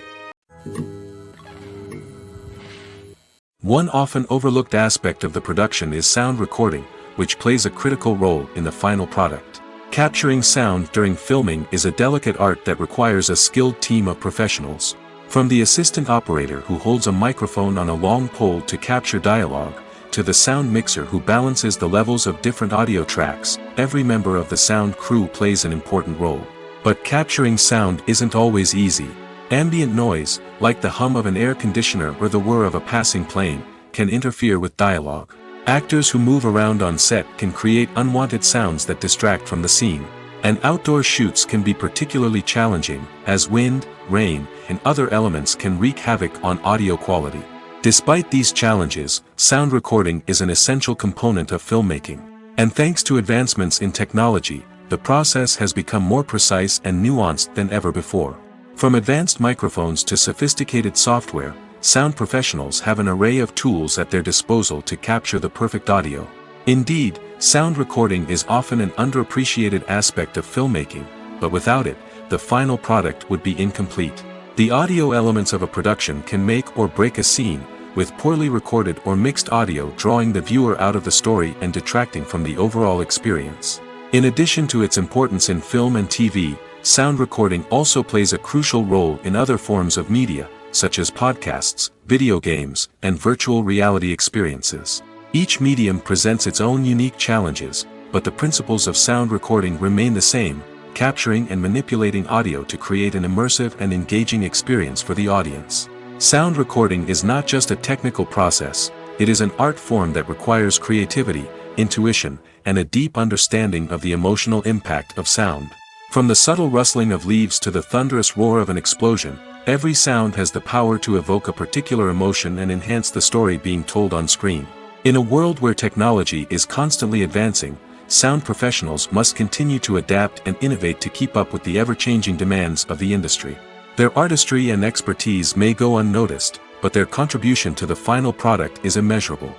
One often overlooked aspect of the production is sound recording, which plays a critical role in the final product. Capturing sound during filming is a delicate art that requires a skilled team of professionals. From the assistant operator who holds a microphone on a long pole to capture dialogue, to the sound mixer who balances the levels of different audio tracks, every member of the sound crew plays an important role. But capturing sound isn't always easy. Ambient noise, like the hum of an air conditioner or the whir of a passing plane, can interfere with dialogue. Actors who move around on set can create unwanted sounds that distract from the scene. And outdoor shoots can be particularly challenging, as wind, rain, and other elements can wreak havoc on audio quality. Despite these challenges, sound recording is an essential component of filmmaking. And thanks to advancements in technology, the process has become more precise and nuanced than ever before. From advanced microphones to sophisticated software, sound professionals have an array of tools at their disposal to capture the perfect audio. Indeed, sound recording is often an underappreciated aspect of filmmaking, but without it, the final product would be incomplete. The audio elements of a production can make or break a scene, with poorly recorded or mixed audio drawing the viewer out of the story and detracting from the overall experience. In addition to its importance in film and TV, sound recording also plays a crucial role in other forms of media, such as podcasts, video games, and virtual reality experiences. Each medium presents its own unique challenges, but the principles of sound recording remain the same, capturing and manipulating audio to create an immersive and engaging experience for the audience. Sound recording is not just a technical process, it is an art form that requires creativity, intuition, and a deep understanding of the emotional impact of sound. From the subtle rustling of leaves to the thunderous roar of an explosion, every sound has the power to evoke a particular emotion and enhance the story being told on screen. In a world where technology is constantly advancing, sound professionals must continue to adapt and innovate to keep up with the ever-changing demands of the industry. Their artistry and expertise may go unnoticed, but their contribution to the final product is immeasurable.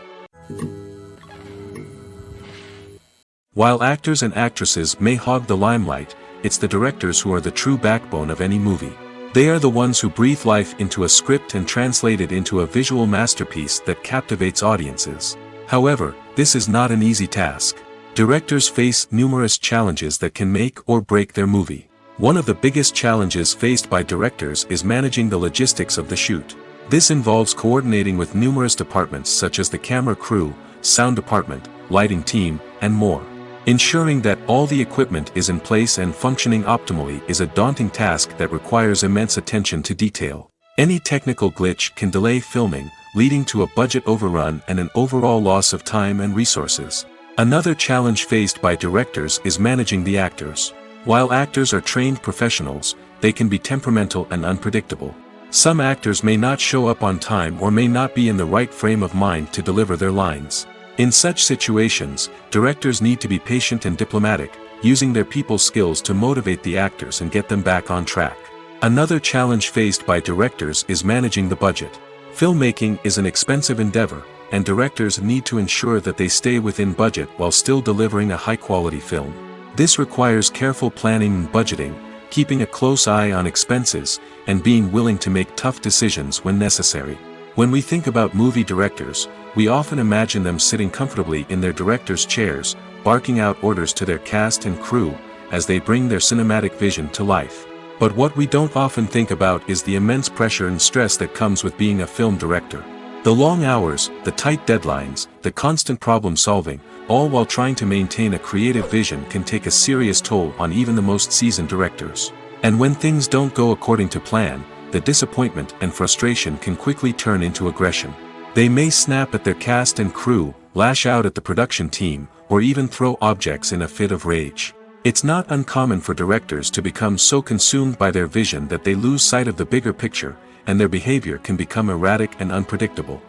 While actors and actresses may hog the limelight, it's the directors who are the true backbone of any movie. They are the ones who breathe life into a script and translate it into a visual masterpiece that captivates audiences. However, this is not an easy task. Directors face numerous challenges that can make or break their movie. One of the biggest challenges faced by directors is managing the logistics of the shoot. This involves coordinating with numerous departments such as the camera crew, sound department, lighting team, and more. Ensuring that all the equipment is in place and functioning optimally is a daunting task that requires immense attention to detail. Any technical glitch can delay filming, leading to a budget overrun and an overall loss of time and resources. Another challenge faced by directors is managing the actors. While actors are trained professionals, they can be temperamental and unpredictable. Some actors may not show up on time or may not be in the right frame of mind to deliver their lines. In such situations, directors need to be patient and diplomatic, using their people skills to motivate the actors and get them back on track. Another challenge faced by directors is managing the budget. Filmmaking is an expensive endeavor, and directors need to ensure that they stay within budget while still delivering a high-quality film. This requires careful planning and budgeting, keeping a close eye on expenses, and being willing to make tough decisions when necessary. When we think about movie directors, we often imagine them sitting comfortably in their director's chairs, barking out orders to their cast and crew, as they bring their cinematic vision to life. But what we don't often think about is the immense pressure and stress that comes with being a film director. The long hours, the tight deadlines, the constant problem solving, all while trying to maintain a creative vision can take a serious toll on even the most seasoned directors. And when things don't go according to plan, the disappointment and frustration can quickly turn into aggression. They may snap at their cast and crew, lash out at the production team, or even throw objects in a fit of rage. It's not uncommon for directors to become so consumed by their vision that they lose sight of the bigger picture, and their behavior can become erratic and unpredictable.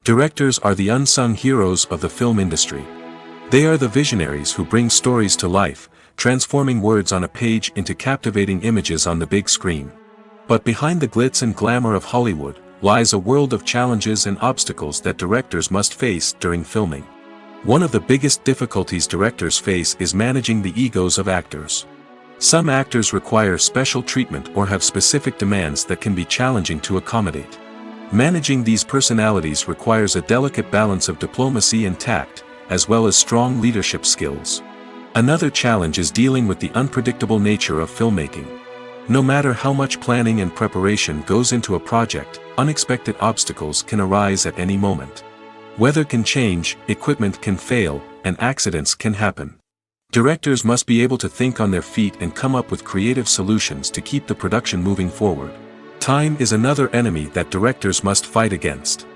Directors are the unsung heroes of the film industry. They are the visionaries who bring stories to life, transforming words on a page into captivating images on the big screen. But behind the glitz and glamour of Hollywood, lies a world of challenges and obstacles that directors must face during filming. One of the biggest difficulties directors face is managing the egos of actors. Some actors require special treatment or have specific demands that can be challenging to accommodate. Managing these personalities requires a delicate balance of diplomacy and tact, as well as strong leadership skills. Another challenge is dealing with the unpredictable nature of filmmaking. No matter how much planning and preparation goes into a project, unexpected obstacles can arise at any moment. Weather can change, equipment can fail, and accidents can happen. Directors must be able to think on their feet and come up with creative solutions to keep the production moving forward. Time is another enemy that directors must fight against.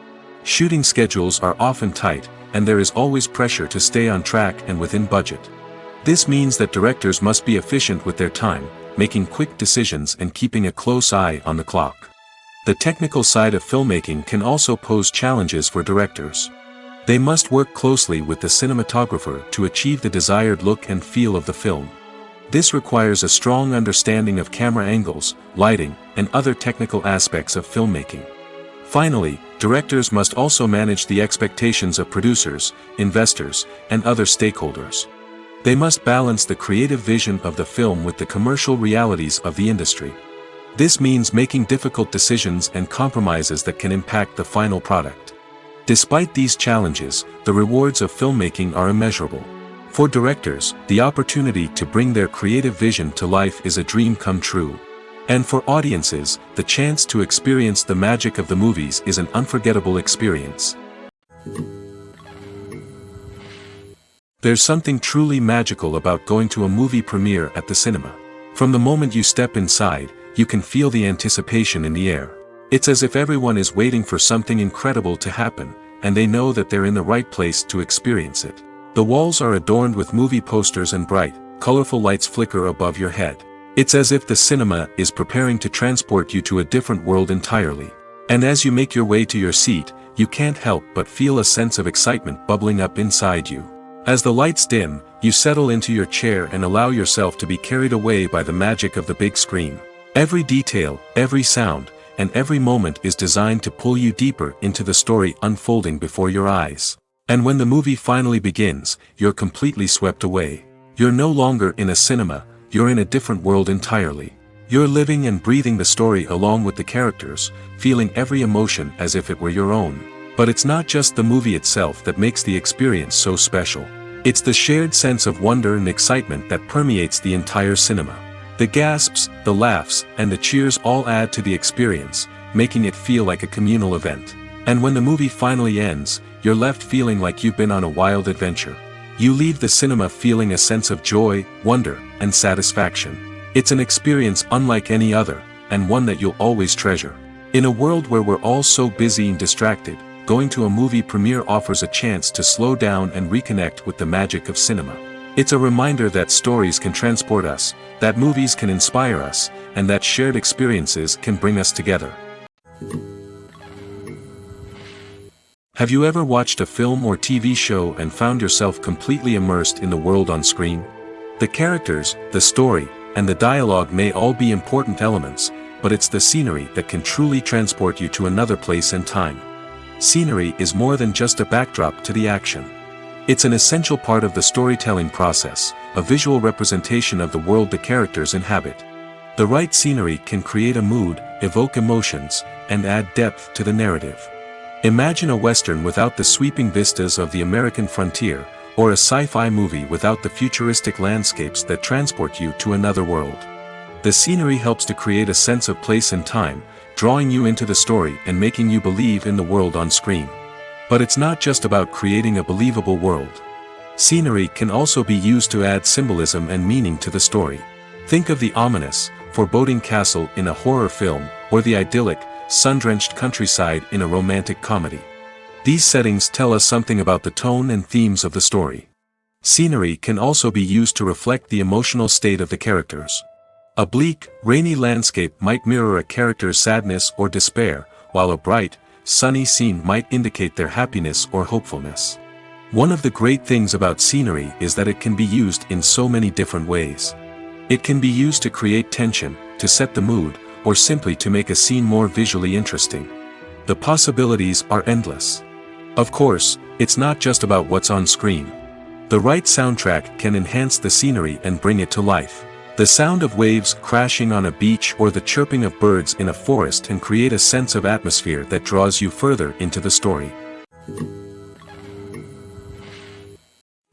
Shooting schedules are often tight, and there is always pressure to stay on track and within budget. This means that directors must be efficient with their time, making quick decisions and keeping a close eye on the clock. The technical side of filmmaking can also pose challenges for directors. They must work closely with the cinematographer to achieve the desired look and feel of the film. This requires a strong understanding of camera angles, lighting, and other technical aspects of filmmaking. Finally, directors must also manage the expectations of producers, investors, and other stakeholders. They must balance the creative vision of the film with the commercial realities of the industry. This means making difficult decisions and compromises that can impact the final product. Despite these challenges, the rewards of filmmaking are immeasurable. For directors, the opportunity to bring their creative vision to life is a dream come true. And for audiences, the chance to experience the magic of the movies is an unforgettable experience. There's something truly magical about going to a movie premiere at the cinema. From the moment you step inside, you can feel the anticipation in the air. It's as if everyone is waiting for something incredible to happen, and they know that they're in the right place to experience it. The walls are adorned with movie posters and bright, colorful lights flicker above your head. It's as if the cinema is preparing to transport you to a different world entirely. And as you make your way to your seat, you can't help but feel a sense of excitement bubbling up inside you. As the lights dim, you settle into your chair and allow yourself to be carried away by the magic of the big screen. Every detail, every sound, and every moment is designed to pull you deeper into the story unfolding before your eyes. And when the movie finally begins, you're completely swept away. You're no longer in a cinema, you're in a different world entirely. You're living and breathing the story along with the characters, feeling every emotion as if it were your own. But it's not just the movie itself that makes the experience so special. It's the shared sense of wonder and excitement that permeates the entire cinema. The gasps, the laughs, and the cheers all add to the experience, making it feel like a communal event. And when the movie finally ends, you're left feeling like you've been on a wild adventure. You leave the cinema feeling a sense of joy, wonder, and satisfaction. It's an experience unlike any other, and one that you'll always treasure. In a world where we're all so busy and distracted, going to a movie premiere offers a chance to slow down and reconnect with the magic of cinema. It's a reminder that stories can transport us, that movies can inspire us, and that shared experiences can bring us together. Have you ever watched a film or TV show and found yourself completely immersed in the world on screen? The characters, the story, and the dialogue may all be important elements, but it's the scenery that can truly transport you to another place and time. Scenery is more than just a backdrop to the action. It's an essential part of the storytelling process, a visual representation of the world the characters inhabit. The right scenery can create a mood, evoke emotions, and add depth to the narrative. Imagine a Western without the sweeping vistas of the American frontier, or a sci-fi movie without the futuristic landscapes that transport you to another world. The scenery helps to create a sense of place and time, drawing you into the story and making you believe in the world on screen. But it's not just about creating a believable world. Scenery can also be used to add symbolism and meaning to the story. Think of the ominous, foreboding castle in a horror film, or the idyllic, sun-drenched countryside in a romantic comedy. These settings tell us something about the tone and themes of the story. Scenery can also be used to reflect the emotional state of the characters. A bleak, rainy landscape might mirror a character's sadness or despair, while a bright, sunny scene might indicate their happiness or hopefulness. One of the great things about scenery is that it can be used in so many different ways. It can be used to create tension, to set the mood, or simply to make a scene more visually interesting. The possibilities are endless. Of course, it's not just about what's on screen. The right soundtrack can enhance the scenery and bring it to life. The sound of waves crashing on a beach or the chirping of birds in a forest can create a sense of atmosphere that draws you further into the story.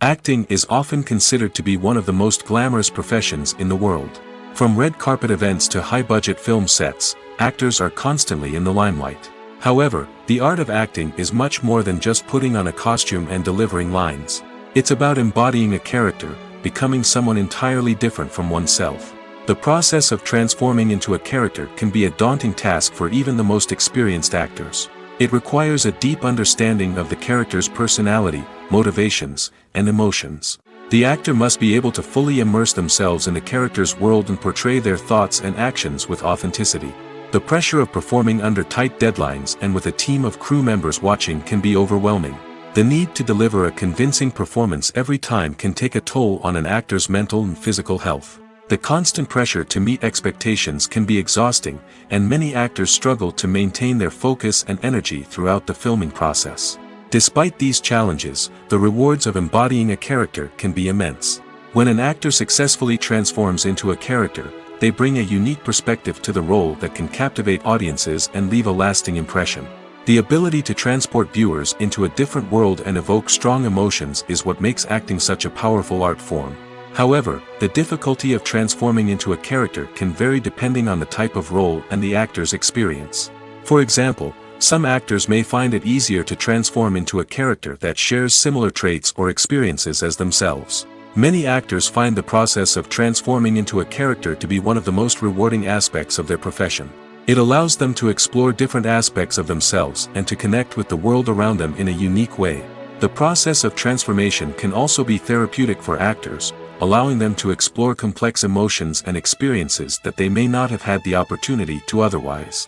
Acting is often considered to be one of the most glamorous professions in the world. From red carpet events to high-budget film sets, actors are constantly in the limelight. However, the art of acting is much more than just putting on a costume and delivering lines. It's about embodying a character, becoming someone entirely different from oneself. The process of transforming into a character can be a daunting task for even the most experienced actors. It requires a deep understanding of the character's personality, motivations, and emotions. The actor must be able to fully immerse themselves in the character's world and portray their thoughts and actions with authenticity. The pressure of performing under tight deadlines and with a team of crew members watching can be overwhelming. The need to deliver a convincing performance every time can take a toll on an actor's mental and physical health. The constant pressure to meet expectations can be exhausting, and many actors struggle to maintain their focus and energy throughout the filming process. Despite these challenges, the rewards of embodying a character can be immense. When an actor successfully transforms into a character, they bring a unique perspective to the role that can captivate audiences and leave a lasting impression. The ability to transport viewers into a different world and evoke strong emotions is what makes acting such a powerful art form. However, the difficulty of transforming into a character can vary depending on the type of role and the actor's experience. For example, some actors may find it easier to transform into a character that shares similar traits or experiences as themselves. Many actors find the process of transforming into a character to be one of the most rewarding aspects of their profession. It allows them to explore different aspects of themselves and to connect with the world around them in a unique way. The process of transformation can also be therapeutic for actors, allowing them to explore complex emotions and experiences that they may not have had the opportunity to otherwise.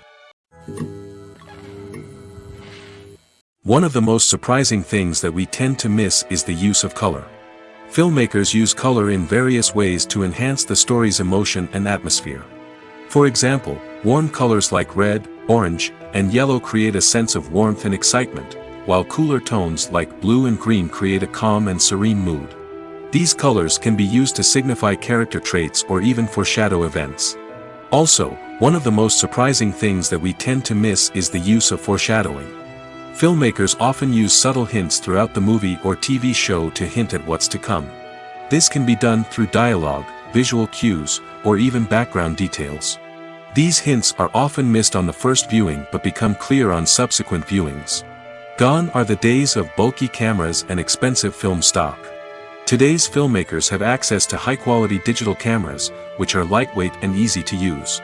One of the most surprising things that we tend to miss is the use of color. Filmmakers use color in various ways to enhance the story's emotion and atmosphere. For example, warm colors like red, orange, and yellow create a sense of warmth and excitement, while cooler tones like blue and green create a calm and serene mood. These colors can be used to signify character traits or even foreshadow events. Also, one of the most surprising things that we tend to miss is the use of foreshadowing. Filmmakers often use subtle hints throughout the movie or TV show to hint at what's to come. This can be done through dialogue, visual cues, or even background details. These hints are often missed on the first viewing but become clear on subsequent viewings. Gone are the days of bulky cameras and expensive film stock. Today's filmmakers have access to high-quality digital cameras, which are lightweight and easy to use.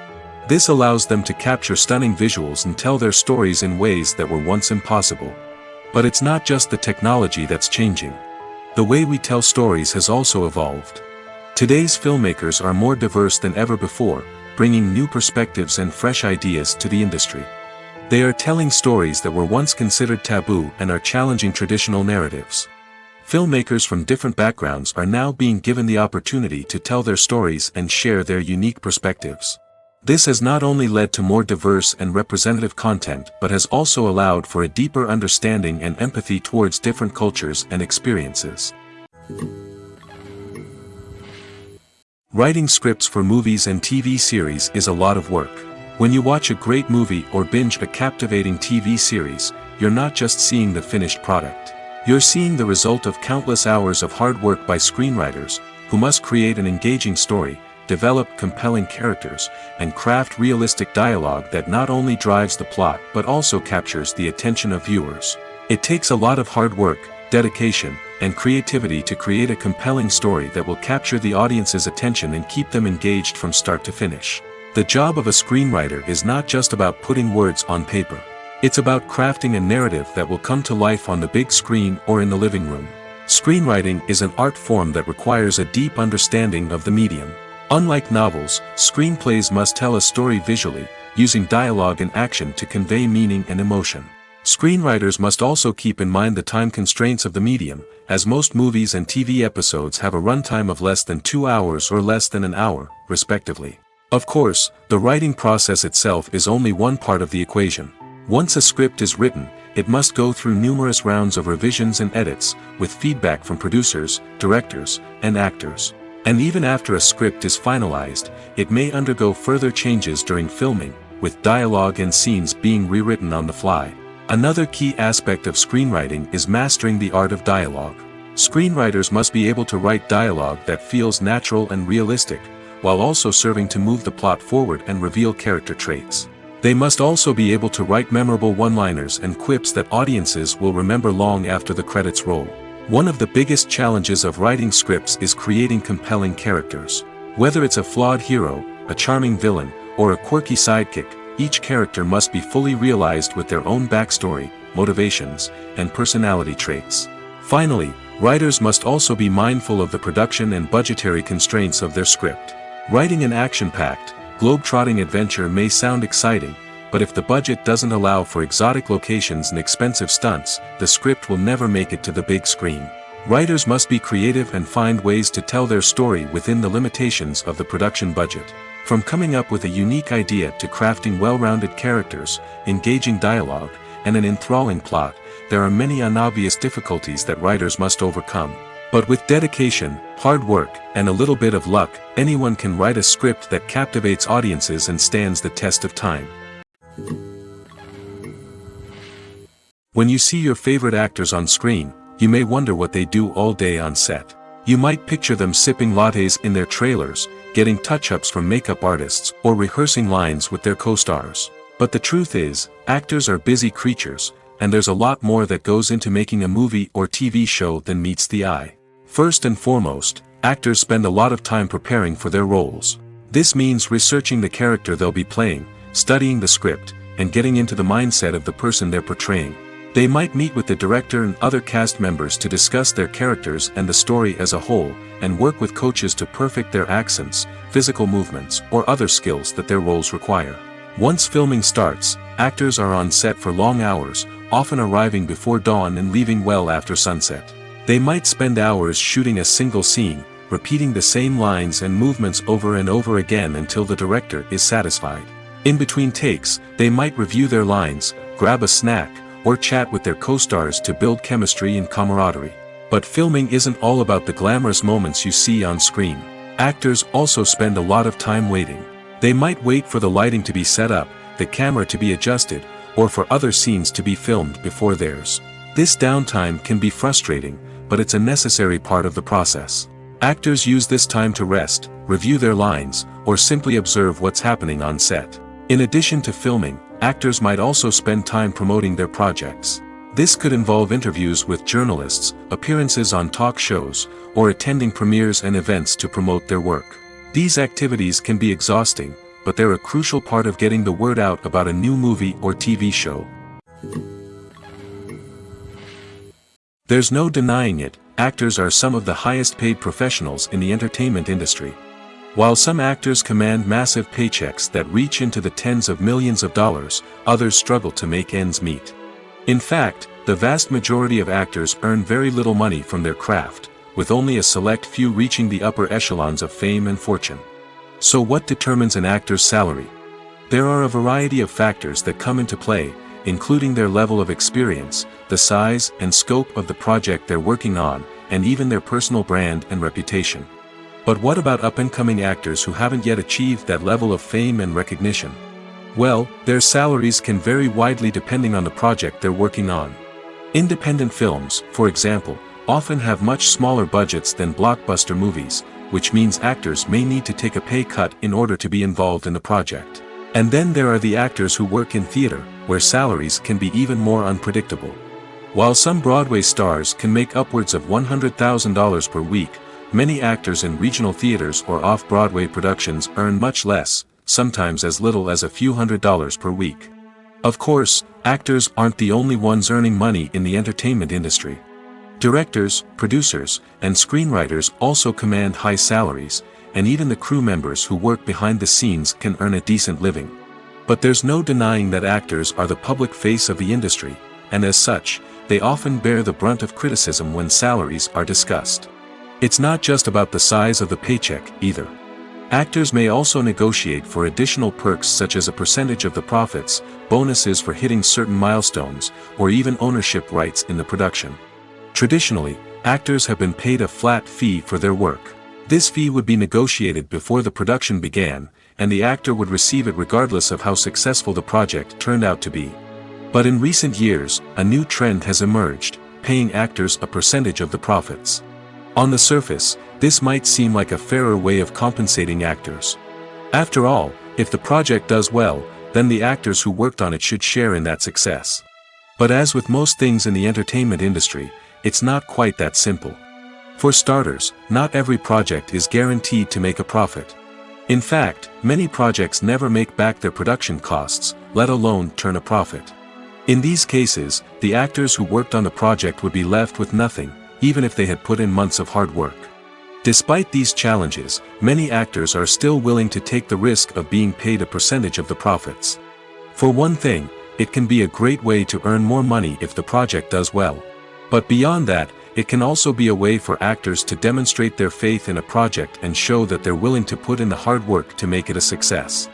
This allows them to capture stunning visuals and tell their stories in ways that were once impossible. But it's not just the technology that's changing. The way we tell stories has also evolved. Today's filmmakers are more diverse than ever before, bringing new perspectives and fresh ideas to the industry. They are telling stories that were once considered taboo and are challenging traditional narratives. Filmmakers from different backgrounds are now being given the opportunity to tell their stories and share their unique perspectives. This has not only led to more diverse and representative content but has also allowed for a deeper understanding and empathy towards different cultures and experiences. Writing scripts for movies and TV series is a lot of work. When you watch a great movie or binge a captivating TV series, you're not just seeing the finished product. You're seeing the result of countless hours of hard work by screenwriters, who must create an engaging story, develop compelling characters, and craft realistic dialogue that not only drives the plot but also captures the attention of viewers. It takes a lot of hard work, dedication, and creativity to create a compelling story that will capture the audience's attention and keep them engaged from start to finish. The job of a screenwriter is not just about putting words on paper. It's about crafting a narrative that will come to life on the big screen or in the living room. Screenwriting is an art form that requires a deep understanding of the medium. Unlike novels, screenplays must tell a story visually, using dialogue and action to convey meaning and emotion. Screenwriters must also keep in mind the time constraints of the medium, as most movies and TV episodes have a runtime of less than 2 hours or less than an hour, respectively. Of course, the writing process itself is only one part of the equation. Once a script is written, it must go through numerous rounds of revisions and edits, with feedback from producers, directors, and actors. And even after a script is finalized, it may undergo further changes during filming, with dialogue and scenes being rewritten on the fly. Another key aspect of screenwriting is mastering the art of dialogue. Screenwriters must be able to write dialogue that feels natural and realistic, while also serving to move the plot forward and reveal character traits. They must also be able to write memorable one-liners and quips that audiences will remember long after the credits roll. One of the biggest challenges of writing scripts is creating compelling characters. Whether it's a flawed hero, a charming villain, or a quirky sidekick, each character must be fully realized with their own backstory, motivations, and personality traits. Finally, writers must also be mindful of the production and budgetary constraints of their script. Writing an action-packed, globe-trotting adventure may sound exciting, but if the budget doesn't allow for exotic locations and expensive stunts, the script will never make it to the big screen. Writers must be creative and find ways to tell their story within the limitations of the production budget. From coming up with a unique idea to crafting well-rounded characters, engaging dialogue, and an enthralling plot, there are many unobvious difficulties that writers must overcome. But with dedication, hard work, and a little bit of luck, anyone can write a script that captivates audiences and stands the test of time. When you see your favorite actors on screen, you may wonder what they do all day on set. You might picture them sipping lattes in their trailers, getting touch-ups from makeup artists, or rehearsing lines with their co-stars. But the truth is, actors are busy creatures, and there's a lot more that goes into making a movie or TV show than meets the eye. First and foremost, actors spend a lot of time preparing for their roles. This means researching the character they'll be playing, studying the script, and getting into the mindset of the person they're portraying. They might meet with the director and other cast members to discuss their characters and the story as a whole, and work with coaches to perfect their accents, physical movements, or other skills that their roles require. Once filming starts, actors are on set for long hours, often arriving before dawn and leaving well after sunset. They might spend hours shooting a single scene, repeating the same lines and movements over and over again until the director is satisfied. In between takes, they might review their lines, grab a snack, or chat with their co-stars to build chemistry and camaraderie. But filming isn't all about the glamorous moments you see on screen. Actors also spend a lot of time waiting. They might wait for the lighting to be set up, the camera to be adjusted, or for other scenes to be filmed before theirs. This downtime can be frustrating, but it's a necessary part of the process. Actors use this time to rest, review their lines, or simply observe what's happening on set. In addition to filming, actors might also spend time promoting their projects. This could involve interviews with journalists, appearances on talk shows, or attending premieres and events to promote their work. These activities can be exhausting, but they're a crucial part of getting the word out about a new movie or TV show. There's no denying it, actors are some of the highest paid professionals in the entertainment industry. While some actors command massive paychecks that reach into the tens of millions of dollars, others struggle to make ends meet. In fact, the vast majority of actors earn very little money from their craft, with only a select few reaching the upper echelons of fame and fortune. So what determines an actor's salary? There are a variety of factors that come into play, including their level of experience, the size and scope of the project they're working on, and even their personal brand and reputation. But what about up-and-coming actors who haven't yet achieved that level of fame and recognition? Well, their salaries can vary widely depending on the project they're working on. Independent films, for example, often have much smaller budgets than blockbuster movies, which means actors may need to take a pay cut in order to be involved in the project. And then there are the actors who work in theater, where salaries can be even more unpredictable. While some Broadway stars can make upwards of $100,000 per week, many actors in regional theaters or off-Broadway productions earn much less, sometimes as little as a few $100s per week. Of course, actors aren't the only ones earning money in the entertainment industry. Directors, producers, and screenwriters also command high salaries, and even the crew members who work behind the scenes can earn a decent living. But there's no denying that actors are the public face of the industry, and as such, they often bear the brunt of criticism when salaries are discussed. It's not just about the size of the paycheck, either. Actors may also negotiate for additional perks such as a percentage of the profits, bonuses for hitting certain milestones, or even ownership rights in the production. Traditionally, actors have been paid a flat fee for their work. This fee would be negotiated before the production began, and the actor would receive it regardless of how successful the project turned out to be. But in recent years, a new trend has emerged, paying actors a percentage of the profits. On the surface, this might seem like a fairer way of compensating actors. After all, if the project does well, then the actors who worked on it should share in that success. But as with most things in the entertainment industry, it's not quite that simple. For starters, not every project is guaranteed to make a profit. In fact, many projects never make back their production costs, let alone turn a profit. In these cases, the actors who worked on the project would be left with nothing, even if they had put in months of hard work. Despite these challenges, many actors are still willing to take the risk of being paid a percentage of the profits. For one thing, it can be a great way to earn more money if the project does well. But beyond that, it can also be a way for actors to demonstrate their faith in a project and show that they're willing to put in the hard work to make it a success.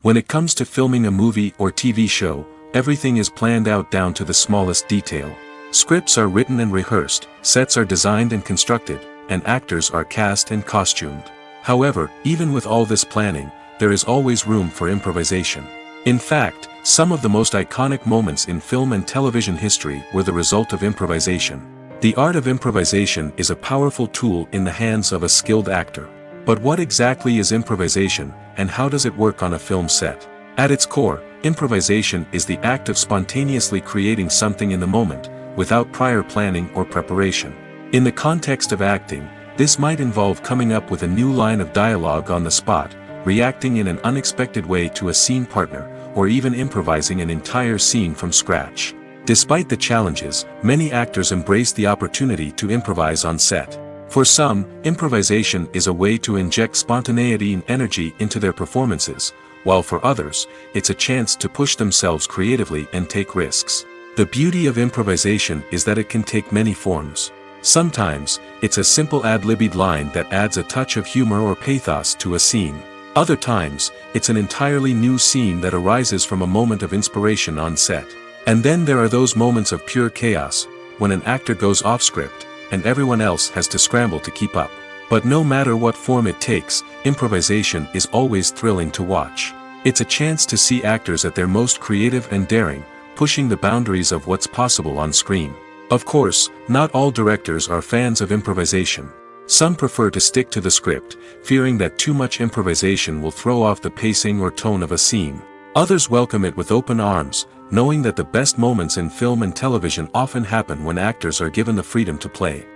When it comes to filming a movie or TV show, everything is planned out down to the smallest detail. Scripts are written and rehearsed, sets are designed and constructed, and actors are cast and costumed. However, even with all this planning, there is always room for improvisation. In fact, some of the most iconic moments in film and television history were the result of improvisation. The art of improvisation is a powerful tool in the hands of a skilled actor. But what exactly is improvisation, and how does it work on a film set? At its core, improvisation is the act of spontaneously creating something in the moment, without prior planning or preparation. In the context of acting, this might involve coming up with a new line of dialogue on the spot, reacting in an unexpected way to a scene partner, or even improvising an entire scene from scratch. Despite the challenges, many actors embrace the opportunity to improvise on set. For some, improvisation is a way to inject spontaneity and energy into their performances, while for others, it's a chance to push themselves creatively and take risks. The beauty of improvisation is that it can take many forms. Sometimes, it's a simple ad-libbed line that adds a touch of humor or pathos to a scene. Other times, it's an entirely new scene that arises from a moment of inspiration on set. And then there are those moments of pure chaos, when an actor goes off script, and everyone else has to scramble to keep up. But no matter what form it takes, improvisation is always thrilling to watch. It's a chance to see actors at their most creative and daring, pushing the boundaries of what's possible on screen. Of course, not all directors are fans of improvisation. Some prefer to stick to the script, fearing that too much improvisation will throw off the pacing or tone of a scene. Others welcome it with open arms, knowing that the best moments in film and television often happen when actors are given the freedom to play.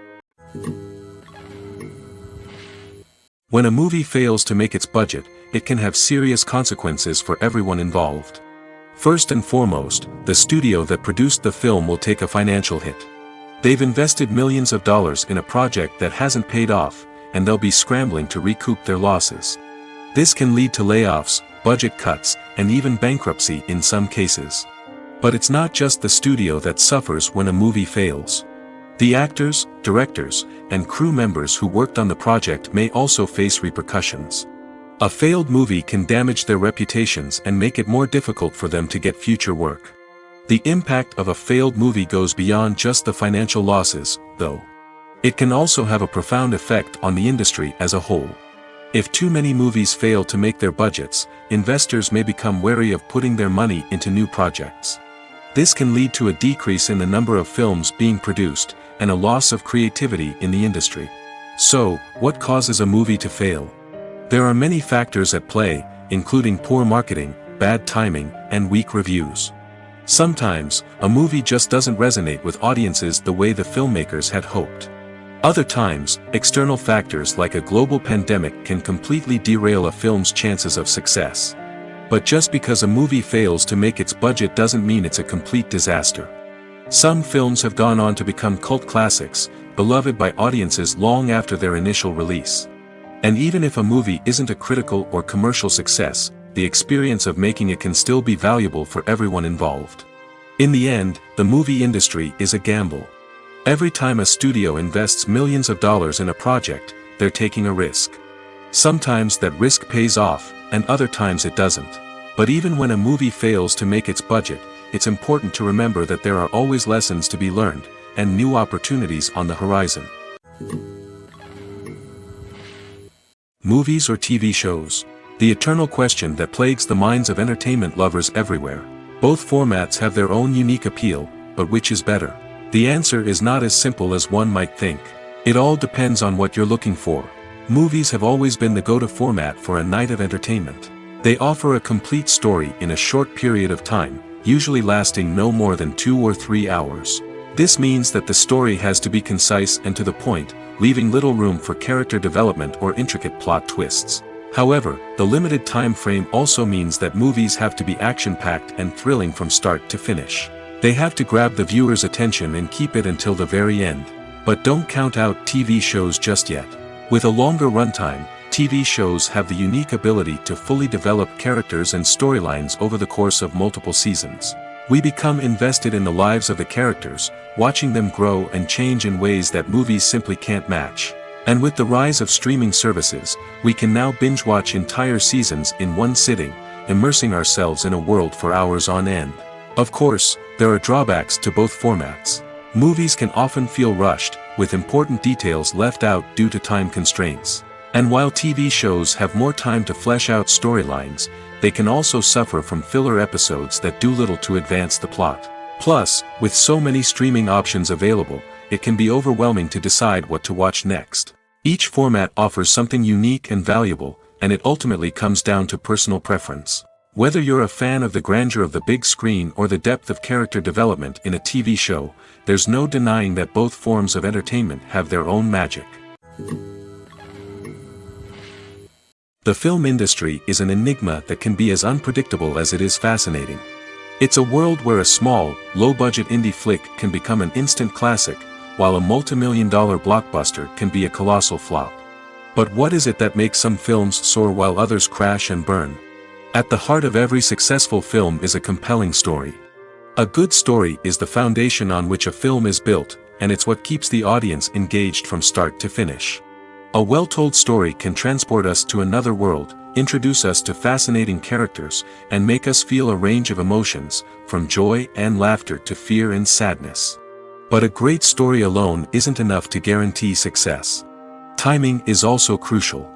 When a movie fails to make its budget, it can have serious consequences for everyone involved. First and foremost, the studio that produced the film will take a financial hit. They've invested millions of dollars in a project that hasn't paid off, and they'll be scrambling to recoup their losses. This can lead to layoffs, budget cuts, and even bankruptcy in some cases. But it's not just the studio that suffers when a movie fails. The actors, directors, and crew members who worked on the project may also face repercussions. A failed movie can damage their reputations and make it more difficult for them to get future work. The impact of a failed movie goes beyond just the financial losses, though. It can also have a profound effect on the industry as a whole. If too many movies fail to make their budgets, investors may become wary of putting their money into new projects. This can lead to a decrease in the number of films being produced, and a loss of creativity in the industry. So, what causes a movie to fail? There are many factors at play, including poor marketing, bad timing, and weak reviews. Sometimes, a movie just doesn't resonate with audiences the way the filmmakers had hoped. Other times, external factors like a global pandemic can completely derail a film's chances of success. But just because a movie fails to make its budget doesn't mean it's a complete disaster. Some films have gone on to become cult classics, beloved by audiences long after their initial release. And even if a movie isn't a critical or commercial success, the experience of making it can still be valuable for everyone involved. In the end, the movie industry is a gamble. Every time a studio invests millions of dollars in a project, they're taking a risk. Sometimes that risk pays off, and other times it doesn't. But even when a movie fails to make its budget, it's important to remember that there are always lessons to be learned, and new opportunities on the horizon. Movies or TV shows? The eternal question that plagues the minds of entertainment lovers everywhere. Both formats have their own unique appeal, but which is better? The answer is not as simple as one might think. It all depends on what you're looking for. Movies have always been the go-to format for a night of entertainment. They offer a complete story in a short period of time, usually lasting no more than 2 or 3 hours. This means that the story has to be concise and to the point, leaving little room for character development or intricate plot twists. However, the limited time frame also means that movies have to be action-packed and thrilling from start to finish. They have to grab the viewer's attention and keep it until the very end. But don't count out TV shows just yet. With a longer runtime, TV shows have the unique ability to fully develop characters and storylines over the course of multiple seasons. We become invested in the lives of the characters, watching them grow and change in ways that movies simply can't match. And with the rise of streaming services, we can now binge-watch entire seasons in one sitting, immersing ourselves in a world for hours on end. Of course, there are drawbacks to both formats. Movies can often feel rushed, with important details left out due to time constraints. And while TV shows have more time to flesh out storylines, they can also suffer from filler episodes that do little to advance the plot. Plus, with so many streaming options available, it can be overwhelming to decide what to watch next. Each format offers something unique and valuable, and it ultimately comes down to personal preference. Whether you're a fan of the grandeur of the big screen or the depth of character development in a TV show, there's no denying that both forms of entertainment have their own magic. The film industry is an enigma that can be as unpredictable as it is fascinating. It's a world where a small, low-budget indie flick can become an instant classic, while a multi-million-dollar blockbuster can be a colossal flop. But what is it that makes some films soar while others crash and burn? At the heart of every successful film is a compelling story. A good story is the foundation on which a film is built, and it's what keeps the audience engaged from start to finish. A well-told story can transport us to another world, introduce us to fascinating characters, and make us feel a range of emotions, from joy and laughter to fear and sadness. But a great story alone isn't enough to guarantee success. Timing is also crucial.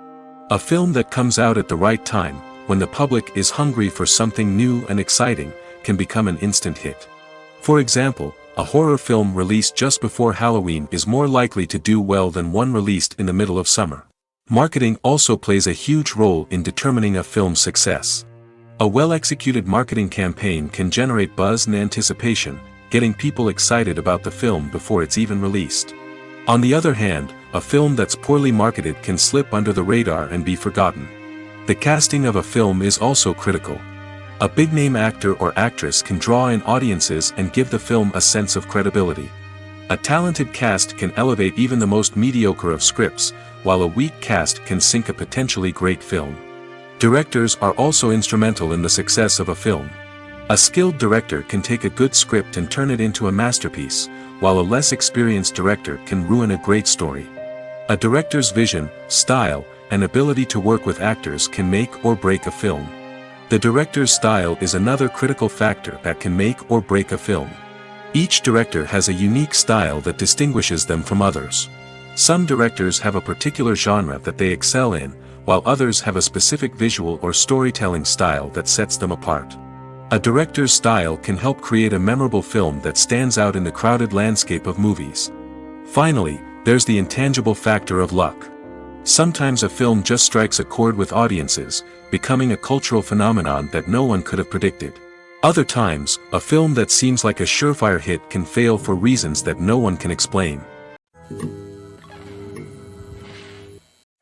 A film that comes out at the right time, when the public is hungry for something new and exciting, can become an instant hit. For example, a horror film released just before Halloween is more likely to do well than one released in the middle of summer. Marketing also plays a huge role in determining a film's success. A well-executed marketing campaign can generate buzz and anticipation, getting people excited about the film before it's even released. On the other hand, a film that's poorly marketed can slip under the radar and be forgotten. The casting of a film is also critical. A big-name actor or actress can draw in audiences and give the film a sense of credibility. A talented cast can elevate even the most mediocre of scripts, while a weak cast can sink a potentially great film. Directors are also instrumental in the success of a film. A skilled director can take a good script and turn it into a masterpiece, while a less experienced director can ruin a great story. A director's vision, style, and ability to work with actors can make or break a film. The director's style is another critical factor that can make or break a film. Each director has a unique style that distinguishes them from others. Some directors have a particular genre that they excel in, while others have a specific visual or storytelling style that sets them apart. A director's style can help create a memorable film that stands out in the crowded landscape of movies. Finally, there's the intangible factor of luck. Sometimes a film just strikes a chord with audiences, becoming a cultural phenomenon that no one could have predicted. Other times, a film that seems like a surefire hit can fail for reasons that no one can explain.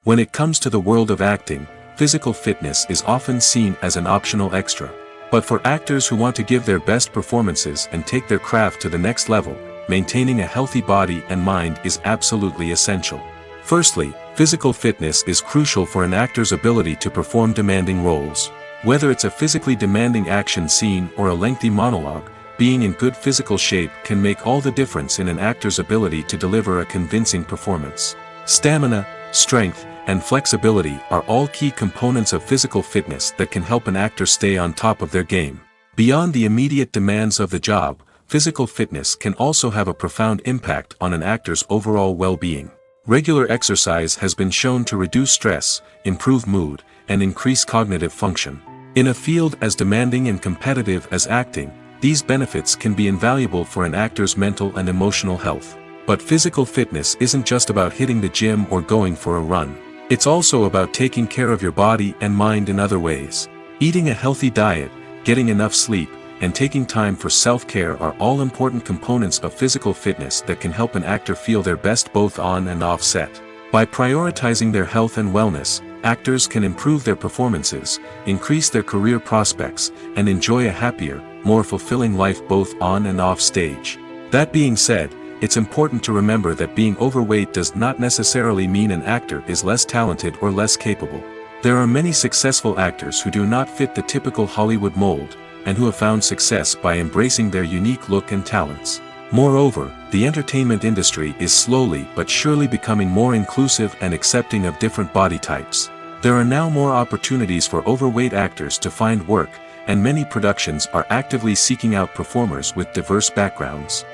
When it comes to the world of acting, physical fitness is often seen as an optional extra. But for actors who want to give their best performances and take their craft to the next level, maintaining a healthy body and mind is absolutely essential. Firstly, physical fitness is crucial for an actor's ability to perform demanding roles. Whether it's a physically demanding action scene or a lengthy monologue, being in good physical shape can make all the difference in an actor's ability to deliver a convincing performance. Stamina, strength, and flexibility are all key components of physical fitness that can help an actor stay on top of their game. Beyond the immediate demands of the job, physical fitness can also have a profound impact on an actor's overall well-being. Regular exercise has been shown to reduce stress, improve mood, and increase cognitive function. In a field as demanding and competitive as acting, these benefits can be invaluable for an actor's mental and emotional health. But physical fitness isn't just about hitting the gym or going for a run. It's also about taking care of your body and mind in other ways. Eating a healthy diet, getting enough sleep, and taking time for self-care are all important components of physical fitness that can help an actor feel their best both on and off set. By prioritizing their health and wellness, actors can improve their performances, increase their career prospects, and enjoy a happier, more fulfilling life both on and off stage. That being said, it's important to remember that being overweight does not necessarily mean an actor is less talented or less capable. There are many successful actors who do not fit the typical Hollywood mold, and who have found success by embracing their unique look and talents. Moreover, the entertainment industry is slowly but surely becoming more inclusive and accepting of different body types. There are now more opportunities for overweight actors to find work, and many productions are actively seeking out performers with diverse backgrounds.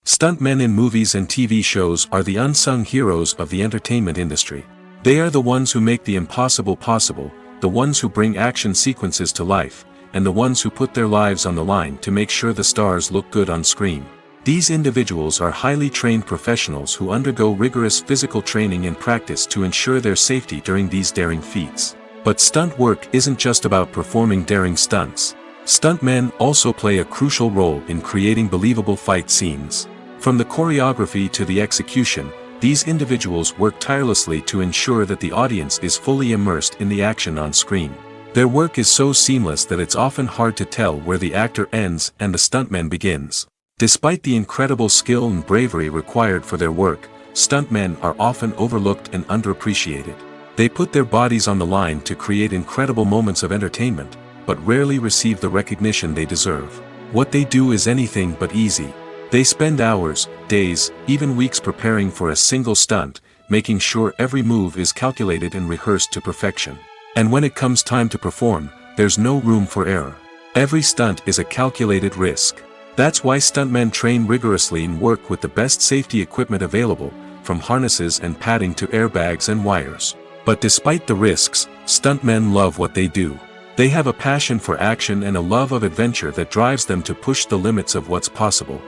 Stuntmen in movies and TV shows are the unsung heroes of the entertainment industry. They are the ones who make the impossible possible, the ones who bring action sequences to life, and the ones who put their lives on the line to make sure the stars look good on screen. These individuals are highly trained professionals who undergo rigorous physical training and practice to ensure their safety during these daring feats. But stunt work isn't just about performing daring stunts. Stuntmen also play a crucial role in creating believable fight scenes. From the choreography to the execution, these individuals work tirelessly to ensure that the audience is fully immersed in the action on screen. Their work is so seamless that it's often hard to tell where the actor ends and the stuntman begins. Despite the incredible skill and bravery required for their work, stuntmen are often overlooked and underappreciated. They put their bodies on the line to create incredible moments of entertainment, but rarely receive the recognition they deserve. What they do is anything but easy. They spend hours, days, even weeks preparing for a single stunt, making sure every move is calculated and rehearsed to perfection. And when it comes time to perform, there's no room for error. Every stunt is a calculated risk. That's why stuntmen train rigorously and work with the best safety equipment available, from harnesses and padding to airbags and wires. But despite the risks, stuntmen love what they do. They have a passion for action and a love of adventure that drives them to push the limits of what's possible.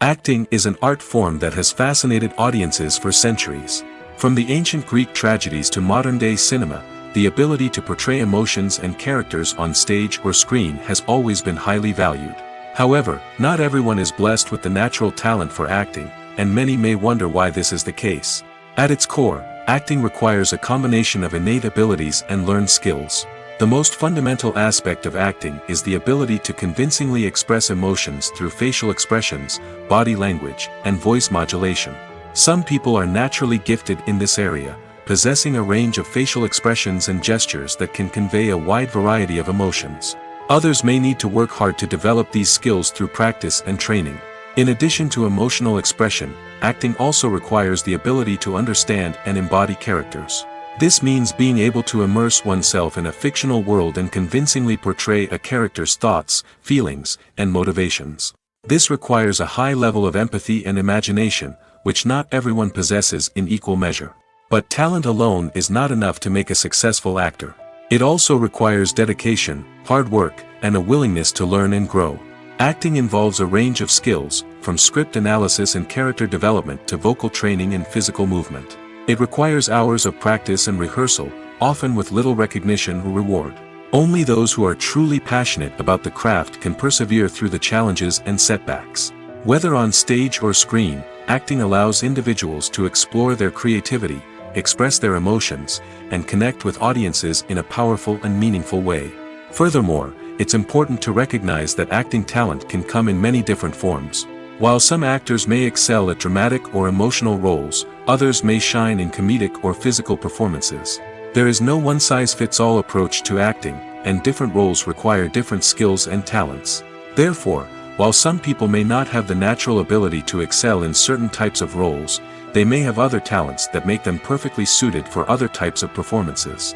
Acting is an art form that has fascinated audiences for centuries. From the ancient Greek tragedies to modern-day cinema, the ability to portray emotions and characters on stage or screen has always been highly valued. However, not everyone is blessed with the natural talent for acting, and many may wonder why this is the case. At its core, acting requires a combination of innate abilities and learned skills. The most fundamental aspect of acting is the ability to convincingly express emotions through facial expressions, body language, and voice modulation. Some people are naturally gifted in this area, possessing a range of facial expressions and gestures that can convey a wide variety of emotions. Others may need to work hard to develop these skills through practice and training. In addition to emotional expression, acting also requires the ability to understand and embody characters. This means being able to immerse oneself in a fictional world and convincingly portray a character's thoughts, feelings, and motivations. This requires a high level of empathy and imagination, which not everyone possesses in equal measure. But talent alone is not enough to make a successful actor. It also requires dedication, hard work, and a willingness to learn and grow. Acting involves a range of skills, from script analysis and character development to vocal training and physical movement. It requires hours of practice and rehearsal, often with little recognition or reward. Only those who are truly passionate about the craft can persevere through the challenges and setbacks. Whether on stage or screen, acting allows individuals to explore their creativity, express their emotions, and connect with audiences in a powerful and meaningful way. Furthermore, it's important to recognize that acting talent can come in many different forms. While some actors may excel at dramatic or emotional roles, others may shine in comedic or physical performances. There is no one-size-fits-all approach to acting, and different roles require different skills and talents. Therefore, while some people may not have the natural ability to excel in certain types of roles, they may have other talents that make them perfectly suited for other types of performances.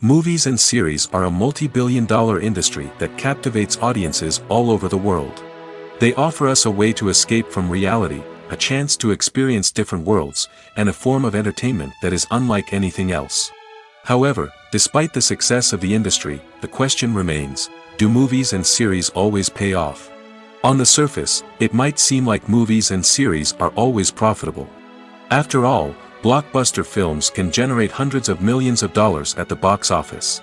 Movies and series are a multi-billion-dollar industry that captivates audiences all over the world. They offer us a way to escape from reality, a chance to experience different worlds, and a form of entertainment that is unlike anything else. However, despite the success of the industry, the question remains, do movies and series always pay off? On the surface, it might seem like movies and series are always profitable. After all, blockbuster films can generate hundreds of millions of dollars at the box office.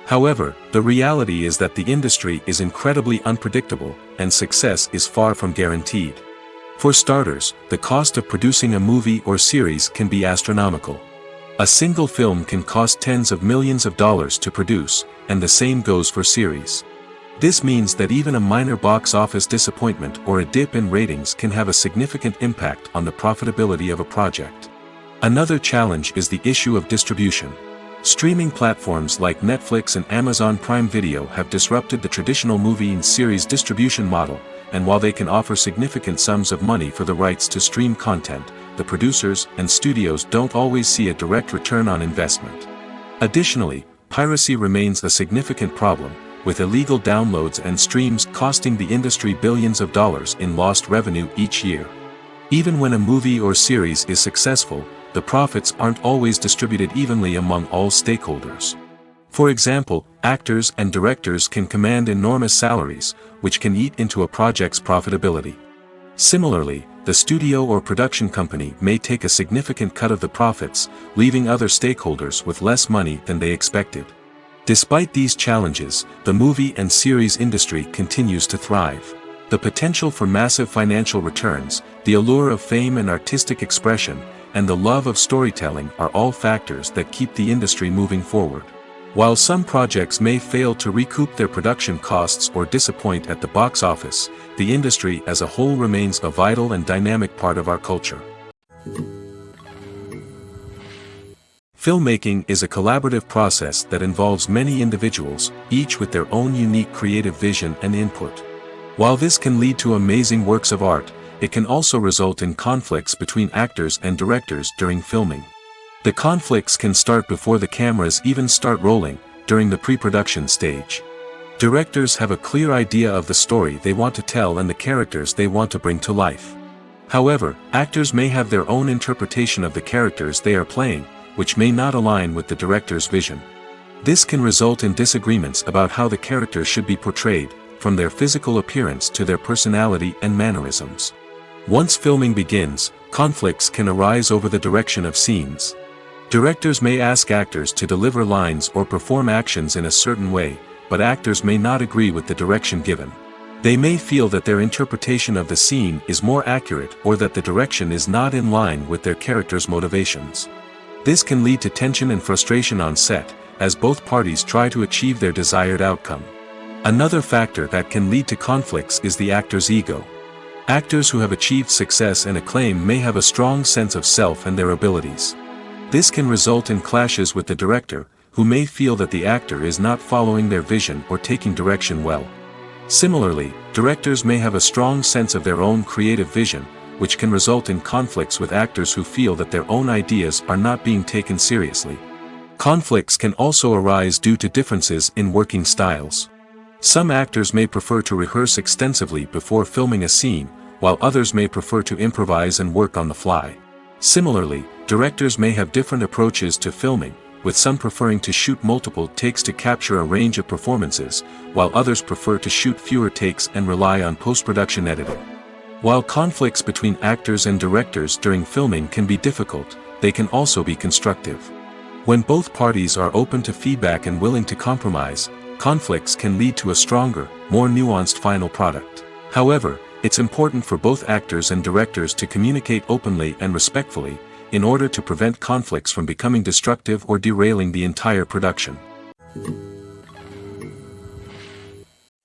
However, the reality is that the industry is incredibly unpredictable, and success is far from guaranteed. For starters, the cost of producing a movie or series can be astronomical. A single film can cost tens of millions of dollars to produce, and the same goes for series. This means that even a minor box office disappointment or a dip in ratings can have a significant impact on the profitability of a project. Another challenge is the issue of distribution. Streaming platforms like Netflix and Amazon Prime Video have disrupted the traditional movie and series distribution model, and while they can offer significant sums of money for the rights to stream content, the producers and studios don't always see a direct return on investment. Additionally, piracy remains a significant problem, with illegal downloads and streams costing the industry billions of dollars in lost revenue each year. Even when a movie or series is successful, the profits aren't always distributed evenly among all stakeholders. For example, actors and directors can command enormous salaries, which can eat into a project's profitability. Similarly, the studio or production company may take a significant cut of the profits, leaving other stakeholders with less money than they expected. Despite these challenges, the movie and series industry continues to thrive. The potential for massive financial returns, the allure of fame and artistic expression, and the love of storytelling are all factors that keep the industry moving forward. While some projects may fail to recoup their production costs or disappoint at the box office, the industry as a whole remains a vital and dynamic part of our culture. Filmmaking is a collaborative process that involves many individuals, each with their own unique creative vision and input. While this can lead to amazing works of art, it can also result in conflicts between actors and directors during filming. The conflicts can start before the cameras even start rolling, during the pre-production stage. Directors have a clear idea of the story they want to tell and the characters they want to bring to life. However, actors may have their own interpretation of the characters they are playing, which may not align with the director's vision. This can result in disagreements about how the characters should be portrayed, from their physical appearance to their personality and mannerisms. Once filming begins, conflicts can arise over the direction of scenes. Directors may ask actors to deliver lines or perform actions in a certain way, but actors may not agree with the direction given. They may feel that their interpretation of the scene is more accurate or that the direction is not in line with their character's motivations. This can lead to tension and frustration on set, as both parties try to achieve their desired outcome. Another factor that can lead to conflicts is the actor's ego. Actors who have achieved success and acclaim may have a strong sense of self and their abilities. This can result in clashes with the director, who may feel that the actor is not following their vision or taking direction well. Similarly, directors may have a strong sense of their own creative vision, which can result in conflicts with actors who feel that their own ideas are not being taken seriously. Conflicts can also arise due to differences in working styles. Some actors may prefer to rehearse extensively before filming a scene, while others may prefer to improvise and work on the fly. Similarly, directors may have different approaches to filming, with some preferring to shoot multiple takes to capture a range of performances, while others prefer to shoot fewer takes and rely on post-production editing. While conflicts between actors and directors during filming can be difficult, they can also be constructive. When both parties are open to feedback and willing to compromise, conflicts can lead to a stronger, more nuanced final product. However, it's important for both actors and directors to communicate openly and respectfully, in order to prevent conflicts from becoming destructive or derailing the entire production.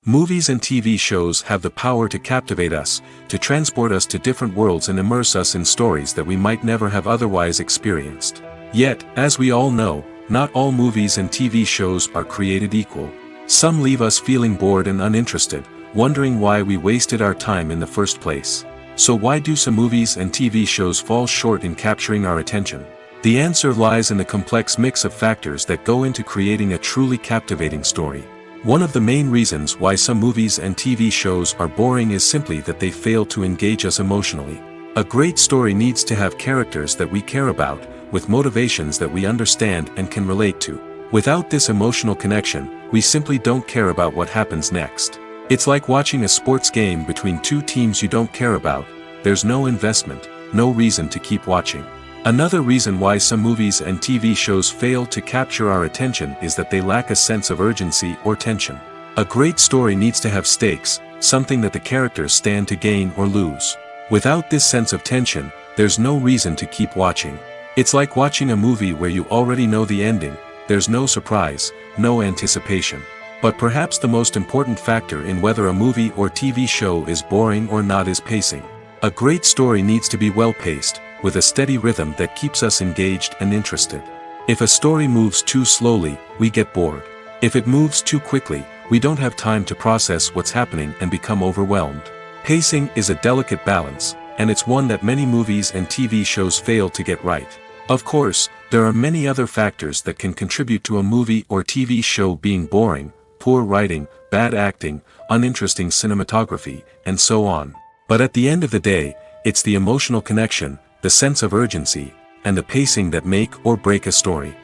Movies and TV shows have the power to captivate us, to transport us to different worlds and immerse us in stories that we might never have otherwise experienced. Yet, as we all know, not all movies and TV shows are created equal. Some leave us feeling bored and uninterested, wondering why we wasted our time in the first place. So why do some movies and TV shows fall short in capturing our attention? The answer lies in the complex mix of factors that go into creating a truly captivating story. One of the main reasons why some movies and TV shows are boring is simply that they fail to engage us emotionally. A great story needs to have characters that we care about, with motivations that we understand and can relate to. Without this emotional connection, we simply don't care about what happens next. It's like watching a sports game between two teams you don't care about. There's no investment, no reason to keep watching. Another reason why some movies and TV shows fail to capture our attention is that they lack a sense of urgency or tension. A great story needs to have stakes, something that the characters stand to gain or lose. Without this sense of tension, there's no reason to keep watching. It's like watching a movie where you already know the ending. There's no surprise, no anticipation. But perhaps the most important factor in whether a movie or TV show is boring or not is pacing. A great story needs to be well-paced, with a steady rhythm that keeps us engaged and interested. If a story moves too slowly, we get bored. If it moves too quickly, we don't have time to process what's happening and become overwhelmed. Pacing is a delicate balance, and it's one that many movies and TV shows fail to get right. Of course, there are many other factors that can contribute to a movie or TV show being boring. poor writing, bad acting, uninteresting cinematography, and so on. But at the end of the day, it's the emotional connection, the sense of urgency, and the pacing that make or break a story.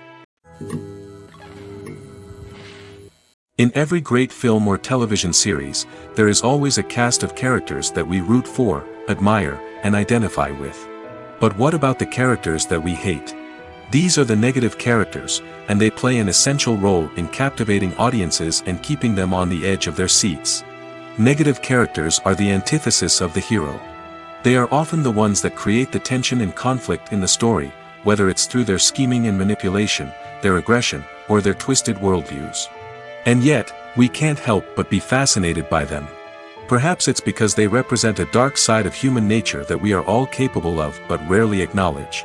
In every great film or television series, there is always a cast of characters that we root for, admire, and identify with. But what about the characters that we hate? These are the negative characters, and they play an essential role in captivating audiences and keeping them on the edge of their seats. Negative characters are the antithesis of the hero. They are often the ones that create the tension and conflict in the story, whether it's through their scheming and manipulation, their aggression, or their twisted worldviews. And yet, we can't help but be fascinated by them. Perhaps it's because they represent a dark side of human nature that we are all capable of but rarely acknowledge.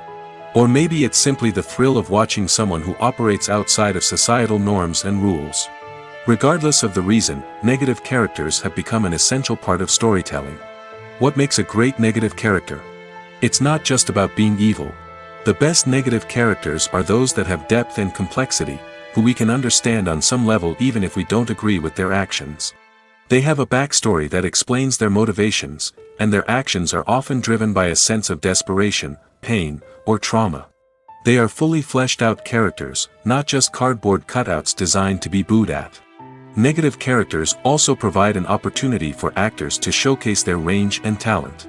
Or maybe it's simply the thrill of watching someone who operates outside of societal norms and rules. Regardless of the reason, negative characters have become an essential part of storytelling. What makes a great negative character? It's not just about being evil. The best negative characters are those that have depth and complexity, who we can understand on some level even if we don't agree with their actions. They have a backstory that explains their motivations, and their actions are often driven by a sense of desperation, pain, or trauma. They are fully fleshed out characters, not just cardboard cutouts designed to be booed at. Negative characters also provide an opportunity for actors to showcase their range and talent.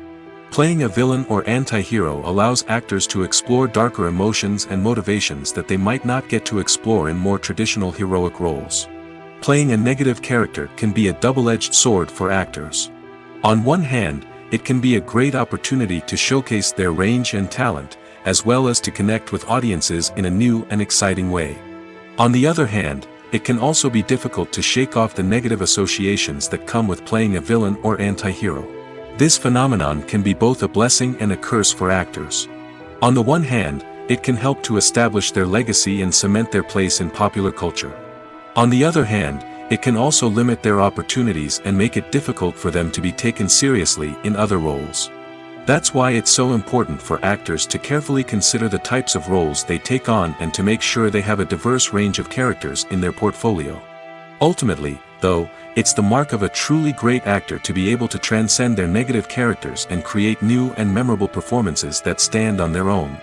Playing a villain or anti-hero allows actors to explore darker emotions and motivations that they might not get to explore in more traditional heroic roles. Playing a negative character can be a double-edged sword for actors. On one hand, it can be a great opportunity to showcase their range and talent, as well as to connect with audiences in a new and exciting way. On the other hand, it can also be difficult to shake off the negative associations that come with playing a villain or anti-hero. This phenomenon can be both a blessing and a curse for actors. On the one hand, it can help to establish their legacy and cement their place in popular culture. On the other hand, it can also limit their opportunities and make it difficult for them to be taken seriously in other roles. That's why it's so important for actors to carefully consider the types of roles they take on and to make sure they have a diverse range of characters in their portfolio. Ultimately, though, it's the mark of a truly great actor to be able to transcend their negative characters and create new and memorable performances that stand on their own.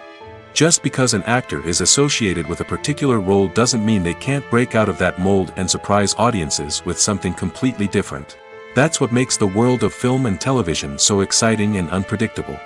Just because an actor is associated with a particular role doesn't mean they can't break out of that mold and surprise audiences with something completely different. That's what makes the world of film and television so exciting and unpredictable.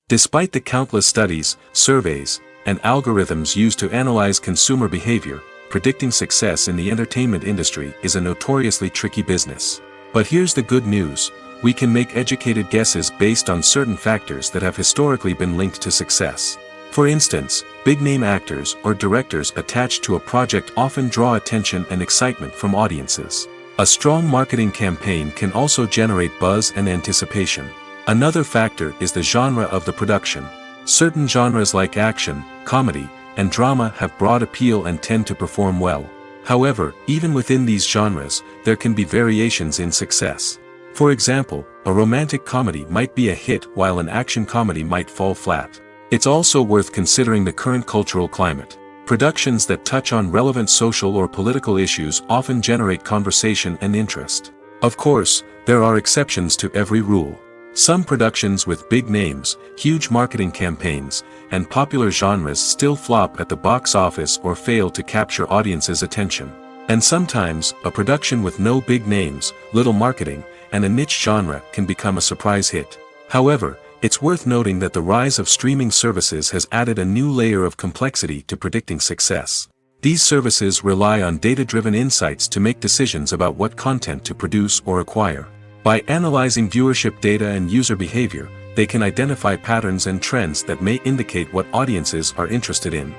Despite the countless studies, surveys, and algorithms used to analyze consumer behavior, predicting success in the entertainment industry is a notoriously tricky business. But here's the good news: we can make educated guesses based on certain factors that have historically been linked to success. For instance, big-name actors or directors attached to a project often draw attention and excitement from audiences. A strong marketing campaign can also generate buzz and anticipation. Another factor is the genre of the production. Certain genres like action, comedy, and drama have broad appeal and tend to perform well. However, even within these genres, there can be variations in success. For example, a romantic comedy might be a hit while an action comedy might fall flat. It's also worth considering the current cultural climate. Productions that touch on relevant social or political issues often generate conversation and interest. Of course, there are exceptions to every rule. Some productions with big names, huge marketing campaigns, and popular genres still flop at the box office or fail to capture audiences' attention. And sometimes, a production with no big names, little marketing, and a niche genre can become a surprise hit. However, it's worth noting that the rise of streaming services has added a new layer of complexity to predicting success. These services rely on data-driven insights to make decisions about what content to produce or acquire. By analyzing viewership data and user behavior, they can identify patterns and trends that may indicate what audiences are interested in.